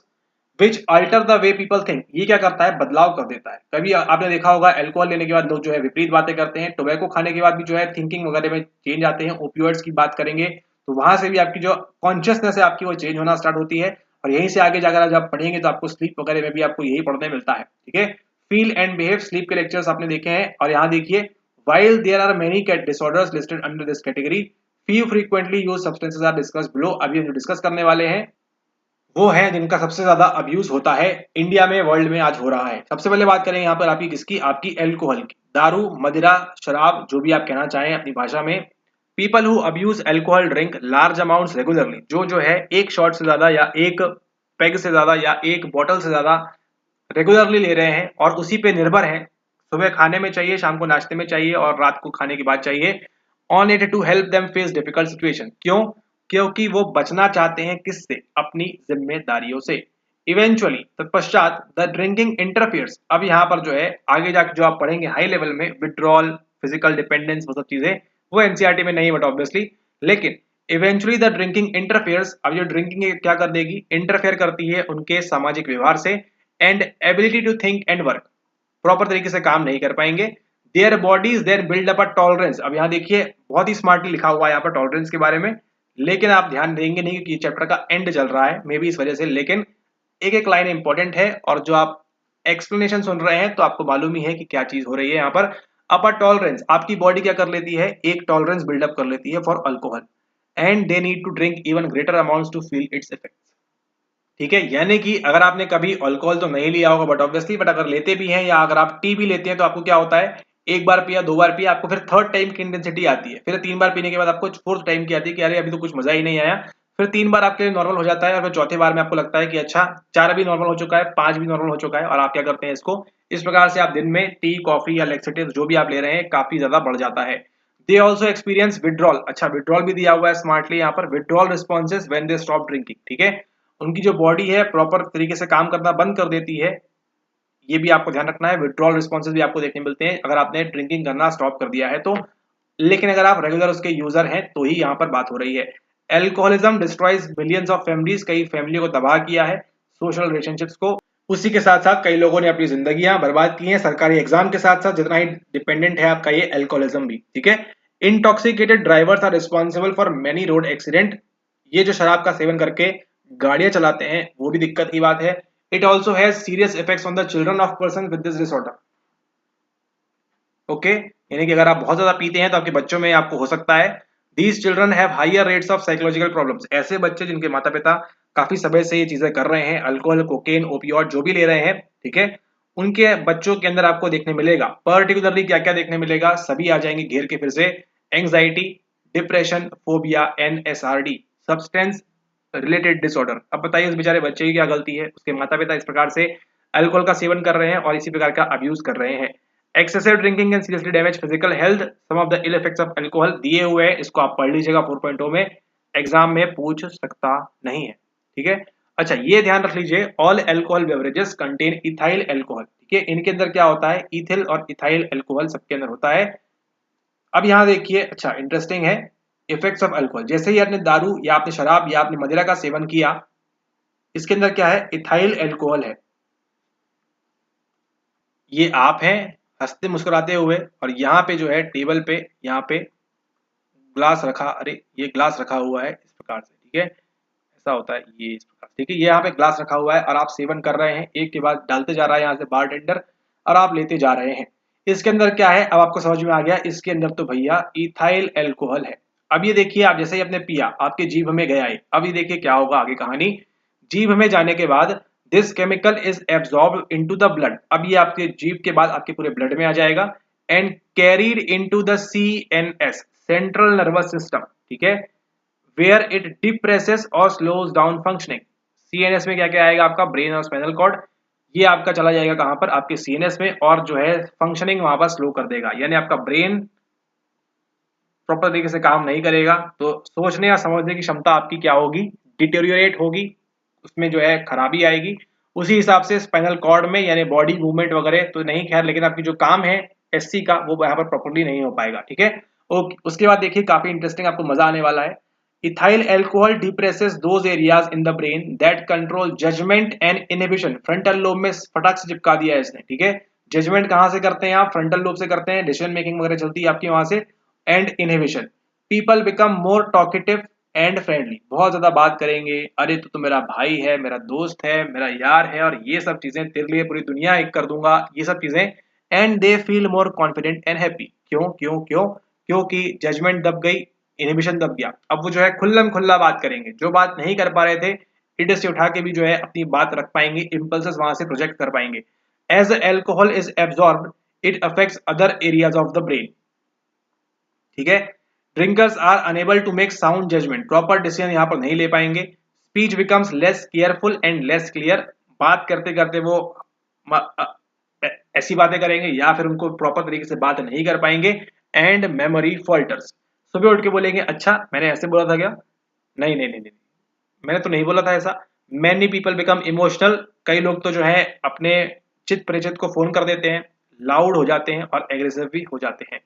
which alter the way people think. ये क्या करता है, बदलाव कर देता है। कभी आपने देखा होगा अल्कोहल लेने के बाद लोग जो है विपरीत बातें करते हैं, टोबैको खाने के बाद भी जो है थिंकिंग वगैरह में चेंज आते हैं। ओपियोइड्स की बात करेंगे तो वहां से भी आपकी जो कॉन्शियसनेस है आपकी वो चेंज होना स्टार्ट होती है, और यहीं से आगे जाकर जब पढ़ेंगे तो आपको स्लीप वगैरह में भी आपको यही पढ़ने मिलता है। ठीक है, फील एंड बिहेव, स्लीप के लेक्चर्स आपने देखे हैं, और यहाँ देखिए, while there are many disorders listed under this category, few frequently used substances are discussed below। अभी हम जो डिस्कस करने वाले हैं वो है जिनका सबसे ज्यादा अब्यूज होता है इंडिया में, वर्ल्ड में आज हो रहा है। सबसे पहले बात करें यहाँ पर आपकी किसकी, आपकी एल्कोहल की, दारू मदिरा शराब जो भी आप कहना चाहें अपनी भाषा में। People who abuse alcohol drink large amounts regularly, जो है एक शॉट से ज्यादा या एक पेग से ज्यादा या एक बोतल से ज्यादा रेगुलरली ले रहे हैं और उसी पे निर्भर हैं, सुबह खाने में चाहिए, शाम को नाश्ते में चाहिए और रात को खाने के बाद चाहिए, on it to help them face difficult situation. क्यों, क्योंकि वो बचना चाहते हैं किससे, अपनी जिम्मेदारियों से। इवेंचुअली तत्पश्चात द ड्रिंकिंग इंटरफियर्स, अब यहाँ पर जो है आगे जाके जो आप पढ़ेंगे हाई लेवल में, विड्रॉल, फिजिकल डिपेंडेंस, वो सब चीजें वो एनसीईआरटी में नहीं बट ऑब्वियसली, लेकिन इवेंचुअली द ड्रिंकिंग इंटरफेयर्स, अब ये ड्रिंकिंग क्या कर देगी, इंटरफेयर करती है उनके सामाजिक व्यवहार से, and ability to think and work, proper तरीके से काम नहीं कर पाएंगे। Their bodies their build up a tolerance, अब यहाँ देखिए बहुत ही स्मार्टली लिखा हुआ है यहाँ पर टॉलरेंस के बारे में, लेकिन आप ध्यान देंगे नहीं क्योंकि चैप्टर का एंड चल रहा है मे बी इस वजह से, लेकिन एक एक लाइन इंपॉर्टेंट है और जो आप एक्सप्लेनेशन सुन रहे हैं तो आपको मालूम ही है कि क्या चीज हो रही है यहाँ पर। अपर टॉलरेंस, आपकी बॉडी क्या कर लेती है, एक टॉलरेंस बिल्डअप कर लेती है for alcohol, and they need to drink even greater amounts to feel its effects. ठीक है, यानी कि अगर आपने कभी अल्कोहल तो नहीं लिया होगा बट ऑब्वियसली, बट अगर लेते भी हैं या अगर आप टी भी लेते हैं तो आपको क्या होता है, एक बार पिया, दो बार पिया, आपको फिर थर्ड टाइम की इंटेंसिटी आती है, फिर 3 बार पीने के बाद आपको फोर्थ टाइम की आती है कि अरे अभी तो कुछ मजा ही नहीं आया, फिर 3 बार आपके लिए नॉर्मल हो जाता है और फिर चौथे बार में आपको लगता है कि अच्छा 4 भी नॉर्मल हो चुका है, 5 भी नॉर्मल हो चुका है, और आप क्या करते हैं इसको, इस प्रकार से आप दिन में टी कॉफी या लेक्सेटिव जो भी आप ले रहे हैं काफी ज्यादा बढ़ जाता है। दे ऑल्सो एक्सपीरियंस विड्रॉल, अच्छा विड्रॉल भी दिया हुआ है स्मार्टली यहाँ पर, withdrawal responses when they stop drinking. ठीक है, उनकी जो बॉडी है प्रॉपर तरीके से काम करना बंद कर देती है। ये भी आपको ध्यान रखना है। विड्रॉल रिस्पॉन्सेज भी आपको देखने मिलते हैं अगर आपने ड्रिंकिंग करना स्टॉप कर दिया है तो, लेकिन अगर आप रेगुलर उसके यूजर हैं तो ही यहाँ पर बात हो रही है। Alcoholism destroys millions of families, कई फैमिलियों को तबाह किया है, सोशल रिलेशनशिप्स को। उसी के साथ साथ कई लोगों ने अपनी जिंदगियां बर्बाद की हैं सरकारी एग्जाम के साथ साथ, जितना ही डिपेंडेंट है आपका ये एल्कोहलिज्म भी, ठीक है। Intoxicated drivers are responsible for many road accident, ये जो शराब का सेवन करके गाड़ियां चलाते हैं वो भी दिक्कत की बात है। It also has serious effects on the children of person with this disorder. Okay, यानी कि अगर आप बहुत ज्यादा पीते हैं तो आपके बच्चों में आपको हो सकता है। These children have higher rates of psychological problems, ऐसे बच्चे जिनके माता पिता काफी समय से ये चीजें कर रहे हैं, अल्कोहल, कोकेन, ओपियोइड जो भी ले रहे हैं, ठीक है, उनके बच्चों के अंदर आपको देखने मिलेगा। पर्टिकुलरली क्या क्या देखने मिलेगा, सभी आ जाएंगे घेर के फिर से। Anxiety, depression, phobia, NSRD, substance related disorder. अब बताइए उस बेचारे बच्चे की क्या गलती है, उसके माता पिता इस प्रकार से अल्कोहल का सेवन कर रहे हैं और इसी प्रकार का अब्यूज कर रहे हैं। Excessive drinking can seriously damage physical health, some of the ill effects of alcohol दिए हुए हैं, इसको आप पढ़ लीजिएगा 4.0 में, एग्जाम में पूछ सकता नहीं है, ठीक है। अच्छा, ये ध्यान रख लीजिए, all alcohol beverages contain ethyl alcohol, ठीक है, इनके अंदर क्या होता है, इथिल और इथाइल अल्कोहल सबके अंदर होता है। अब यहाँ देखिए, अच्छा इंटरेस्टिंग है, इफेक्ट्स ऑफ अल्कोहल, जैसे ही आपने दारू या आपने शराब या आपने मदिरा का सेवन किया, इसके अंदर क्या है, इथाइल अल्कोहल है। ये आप हैं हंसते मुस्कुराते हुए और यहाँ पे जो है टेबल पे, यहाँ पे ग्लास रखा, अरे ये ग्लास रखा हुआ है इस प्रकार से, ठीक है, ऐसा होता है ये इस प्रकार, ठीक है, ये यहाँ पे ग्लास रखा हुआ है और आप सेवन कर रहे हैं, एक के बाद डालते जा रहा है यहाँ से बारटेंडर और आप लेते जा रहे हैं। इसके अंदर क्या है, अब आपको समझ में आ गया, इसके अंदर तो भैया इथाइल अल्कोहल है। अब ये देखिए, आप जैसे ही आपने पिया, आपके जीभ में गया है, अब ये देखिए क्या होगा आगे कहानी। जीभ में जाने के बाद this chemical is absorb into the blood, अब ये आपके जीभ के बाद आपके पूरे ब्लड में आ जाएगा, and carried into the CNS, central nervous system, ठीक है, वेयर इट डिप्रेसेस और स्लोज डाउन फंक्शनिंग। CNS में क्या क्या आएगा आपका, ब्रेन और स्पाइनल कॉर्ड, ये आपका चला जाएगा कहां पर, आपके CNS में, और जो है फंक्शनिंग वहां पर स्लो कर देगा, यानी आपका ब्रेन प्रॉपर तरीके से काम नहीं करेगा, तो सोचने या समझने की क्षमता आपकी क्या होगी, डिटेरियोरेट होगी, उसमें जो है खराबी आएगी। उसी हिसाब से स्पाइनल कॉर्ड में यानी बॉडी मूवमेंट वगैरह तो नहीं, खैर, लेकिन आपकी जो काम है SC का वो यहाँ पर प्रॉपरली नहीं हो पाएगा, ठीक है। ओके, उसके बाद देखिए काफी इंटरेस्टिंग, आपको मजा आने वाला है। Ethyl alcohol depresses those areas in the brain that control judgement and inhibition, frontal lobe में फटाक से चिपका दिया है इसने, ठीक है। जजमेंट कहां से करते हैं आप, फ्रंटल लोब से करते हैं, डिसीजन मेकिंग वगैरह चलती है आपकी वहां से, and inhibition. People become more talkative and friendly, बहुत ज्यादा बात करेंगे, अरे तो मेरा भाई है, मेरा दोस्त है, मेरा यार है, और ये सब चीजें तेरे लिए पूरी दुनिया एक कर दूंगा, ये सब चीजें। And they feel more confident and happy, क्यों क्यों क्यों, क्योंकि जजमेंट दब गई, इनहिबिशन दब गया, अब वो जो है खुल्लम खुल्ला बात करेंगे, जो बात नहीं कर पा रहे थे इडे से उठा के भी जो है अपनी बात रख पाएंगे, इंपल्सेस वहां से प्रोजेक्ट कर पाएंगे। As alcohol is absorbed it affects other areas of the brain, ठीक है। Drinkers are unable to make sound judgement, proper decision यहाँ पर नहीं ले पाएंगे। Speech becomes less careful and less clear, बात करते करते वो ऐसी बातें करेंगे या फिर उनको प्रॉपर तरीके से बात नहीं कर पाएंगे। एंड मेमोरी फॉल्टर्स, सुबह उठ के बोलेंगे अच्छा मैंने ऐसे बोला था क्या, नहीं नहीं नहीं नहीं, मैंने तो नहीं बोला था ऐसा। मैनी पीपल बिकम इमोशनल, कई लोग तो जो है अपने चित परिचित को फोन कर देते हैं, लाउड हो जाते हैं और एग्रेसिव भी हो जाते हैं।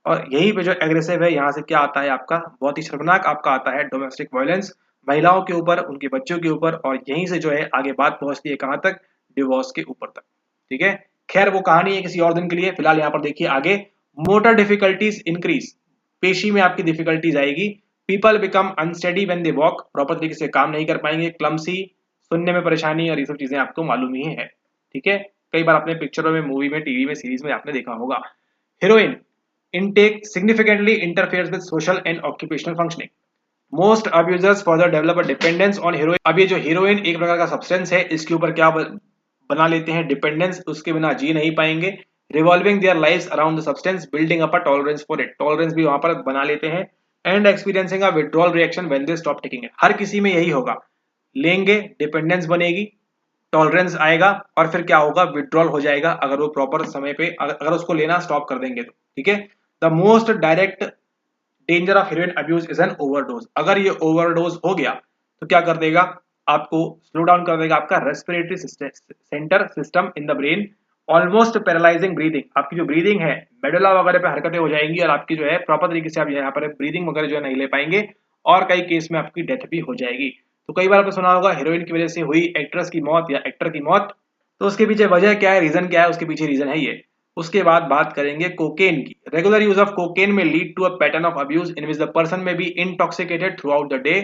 और यहीं पे जो एग्रेसिव है, यहाँ से क्या आता है आपका, बहुत ही शर्मनाक आपका आता है डोमेस्टिक वायलेंस, महिलाओं के ऊपर, उनके बच्चों के ऊपर, और यहीं से जो है आगे बात पहुंचती है कहाँ तक, डिवोर्स के ऊपर तक, ठीक है। खैर वो कहानी है किसी और दिन के लिए, फिलहाल यहाँ पर देखिए आगे। मोटर डिफिकल्टीज इंक्रीज, पेशी में आपकी डिफिकल्टीज आएगी। People become unsteady when they walk, proper तरीके से काम नहीं कर पाएंगे। क्लमसी, सुनने में परेशानी, और ये सब चीजें आपको मालूम ही है, ठीक है, कई बार आपने पिक्चरों में, मूवी में, टीवी में, सीरीज में आपने देखा होगा। Heroine intake significantly interferes with social and occupational functioning. Most abusers further develop a dependence on heroin. अब ये जो हीरोइन एक प्रकार का सब्सटेंस है, इसके ऊपर क्या बना लेते हैं, डिपेंडेंस, उसके बिना जी नहीं पाएंगे। Revolving their lives around the substance, building up a tolerance for it, tolerance भी वहां पर बना लेते हैं। And experiencing a withdrawal reaction when they stop taking it, हर किसी में यही होगा, लेंगे डिपेंडेंस बनेगी, टॉलरेंस आएगा, और फिर क्या होगा, विड्रॉल हो जाएगा अगर वो प्रॉपर समय पे, अगर उसको लेना स्टॉप कर देंगे तो, ठीक है। The most direct danger of heroine abuse is an overdose, अगर ये ओवरडोज हो गया तो क्या कर देगा, आपको स्लो डाउन कर देगा आपका respiratory centre system in the brain, almost paralysing breathing, आपकी जो ब्रीदिंग है मेडुला वगैरह पे हरकतें हो जाएंगी और आपकी जो है प्रॉपर तरीके से आप यहाँ पर ब्रीदिंग वगैरह जो है नहीं ले पाएंगे और कई केस में आपकी डेथ भी हो जाएगी। तो कई बार आपने सुना होगा हेरोइन की वजह से हुई एक्ट्रेस की मौत या एक्टर की मौत, तो उसके पीछे वजह क्या है, रीजन क्या है, उसके पीछे रीजन है ये। उसके बाद बात करेंगे कोकेन की। Regular use of cocaine may lead to a pattern of abuse in which the person may be intoxicated throughout the day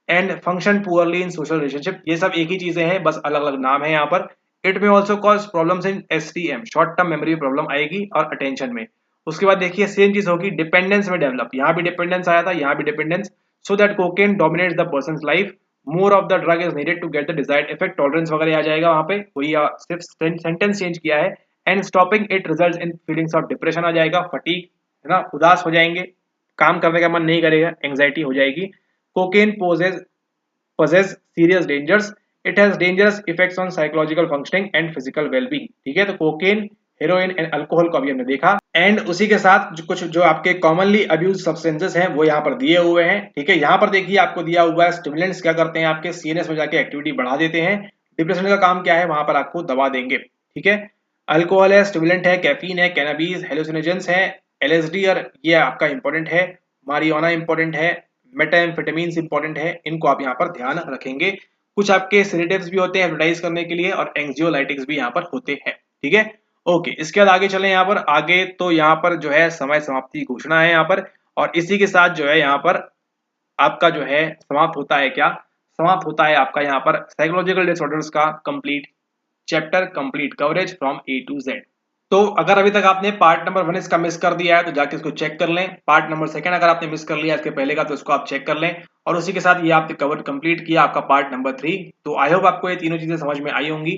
and function poorly in social relationship. ये सब एक ही चीजें हैं, बस अलग अलग नाम है यहाँ पर। इट में also cause problems in STM, short term memory problem आएगी और अटेंशन में। उसके बाद देखिए सेम चीज होगी डिपेंडेंस में डेवलप, यहाँ भी डिपेंडेंस आया था, यहाँ भी dependence, so that cocaine dominates the person life, more of the drug is needed to get the desired effect, tolerance वगैरह आ जाएगा वहां पे, वही सिर्फ सेंटेंस चेंज किया है। And stopping it results in feelings of depression आ जाएगा, फटीग है ना, उदास हो जाएंगे, काम करने का मन नहीं करेगा, एंग्जाइटी हो जाएगी। Cocaine possess serious dangers, it has dangerous effects on psychological functioning and physical well-being। ठीक है, तो कोकेन, हेरोइन एंड अल्कोहल को अभी हमने देखा, एंड उसी के साथ कुछ जो आपके कॉमनली अब्यूज सब्सटेंसेस हैं वो यहाँ पर दिए हुए हैं। ठीक है, यहाँ पर देखिए आपको दिया हुआ है स्टिमुलेंट्स क्या करते हैं, आपके सीएनएस में जाके एक्टिविटी बढ़ा देते हैं। डिप्रेशन का काम क्या है, वहां पर आपको दवा देंगे। ठीक है, अल्कोहल है, स्टिमुलेंट है, कैफीन है, कैनाबीज, हेलुसिनोजेंस है, एलएसडी और ये आपका इंपॉर्टेंट है, मारिजुआना इंपॉर्टेंट है, मेटाएम्फेटामिन्स इंपॉर्टेंट है, इनको आप यहाँ पर ध्यान रखेंगे। कुछ आपके सेडेटिव्स भी होते हैं एडवर्टाइज करने के लिए और एंग्जियोलाइटिक्स भी यहाँ पर होते हैं। ठीक है, ओके, इसके बाद आगे चलें यहाँ पर आगे, तो यहाँ पर जो है समय समाप्ति की घोषणा है यहाँ पर, और इसी के साथ जो है यहाँ पर आपका जो है समाप्त होता है क्या, समाप्त होता है आपका यहाँ पर साइकोलॉजिकल डिसऑर्डर्स का complete chapter, complete coverage from A to Z. तो अगर अभी तक आपने पार्ट नंबर 1 इसका मिस कर दिया है तो जाके इसको चेक कर लें। पार्ट नंबर 2 अगर आपने मिस कर लिया इसके पहले का तो इसको आप चेक कर लें, और उसी के साथ ये आपने कवर कंप्लीट किया आपका पार्ट नंबर 3। तो आई होप आपको ये तीनों चीजें समझ में आई होंगी।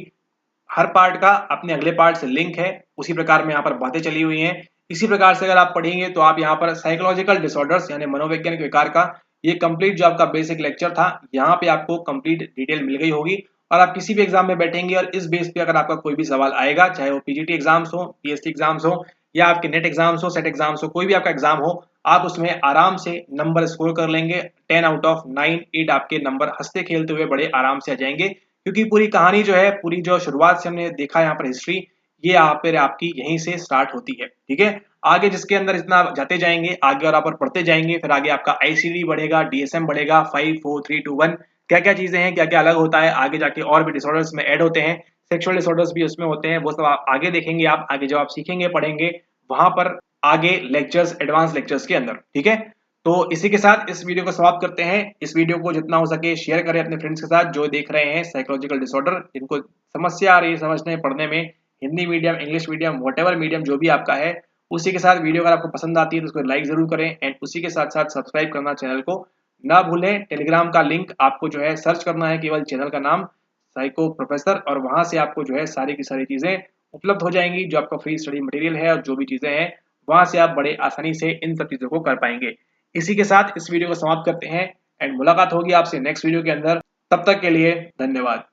हर पार्ट का अपने अगले पार्ट से लिंक है, उसी प्रकार में यहाँ पर बातें चली हुई हैं। इसी प्रकार से अगर आप पढ़ेंगे तो आप यहाँ पर साइकोलॉजिकल डिसऑर्डर्स यानी मनोवैज्ञानिक विकार का ये कंप्लीट जो आपका बेसिक लेक्चर था यहाँ पे आपको कंप्लीट डिटेल मिल गई होगी, और आप किसी भी एग्जाम में बैठेंगे और इस बेस पे अगर आपका कोई भी सवाल आएगा, चाहे वो पीजीटी एग्जाम्स हो, पीएसटी एग्जाम्स हो, या आपके नेट एग्जाम्स हो, सेट एग्जाम्स हो, कोई भी आपका एग्जाम हो, आप उसमें आराम से नंबर स्कोर कर लेंगे। 10 आउट ऑफ 9 8 आपके नंबर हंसते खेलते हुए बड़े आराम से आ जाएंगे, क्योंकि पूरी कहानी जो है, पूरी जो शुरुआत से हमने देखा यहाँ पर हिस्ट्री, ये यहाँ पर आपकी यहीं से स्टार्ट होती है। ठीक है, आगे जिसके अंदर इतना जाते जाएंगे, आगे और आप पढ़ते जाएंगे, फिर आगे आपका आईसीडी बढ़ेगा, डीएसएम बढ़ेगा, 5 4 3 2 1 क्या क्या चीजें हैं, क्या क्या अलग होता है, आगे जाके और भी डिसऑर्डर्स में ऐड होते हैं, सेक्सुअल डिसऑर्डर्स भी उसमें होते हैं, वो सब आप आगे देखेंगे, आप आगे जब आप सीखेंगे पढ़ेंगे वहां पर आगे लेक्चर्स, एडवांस लेक्चर्स के अंदर। ठीक है, तो इसी के साथ इस वीडियो को समाप्त करते हैं। इस वीडियो को जितना हो सके शेयर करें अपने फ्रेंड्स के साथ जो देख रहे हैं साइकोलॉजिकल डिसऑर्डर, जिनको समस्या आ रही है समझने पढ़ने में, Hindi medium, English medium, whatever medium जो भी आपका है। उसी के साथ वीडियो अगर आपको पसंद आती है तो उसको लाइक जरूर करें, एंड उसी के साथ साथ सब्सक्राइब करना चैनल को ना भूलें। टेलीग्राम का लिंक आपको जो है सर्च करना है, केवल चैनल का नाम साइको प्रोफेसर, और वहां से आपको जो है सारी की सारी चीजें उपलब्ध हो जाएंगी, जो आपका फ्री स्टडी मटेरियल है और जो भी चीजें हैं वहां से आप बड़े आसानी से इन सब चीजों को कर पाएंगे। इसी के साथ इस वीडियो को समाप्त करते हैं, एंड मुलाकात होगी आपसे नेक्स्ट वीडियो के अंदर। तब तक के लिए धन्यवाद।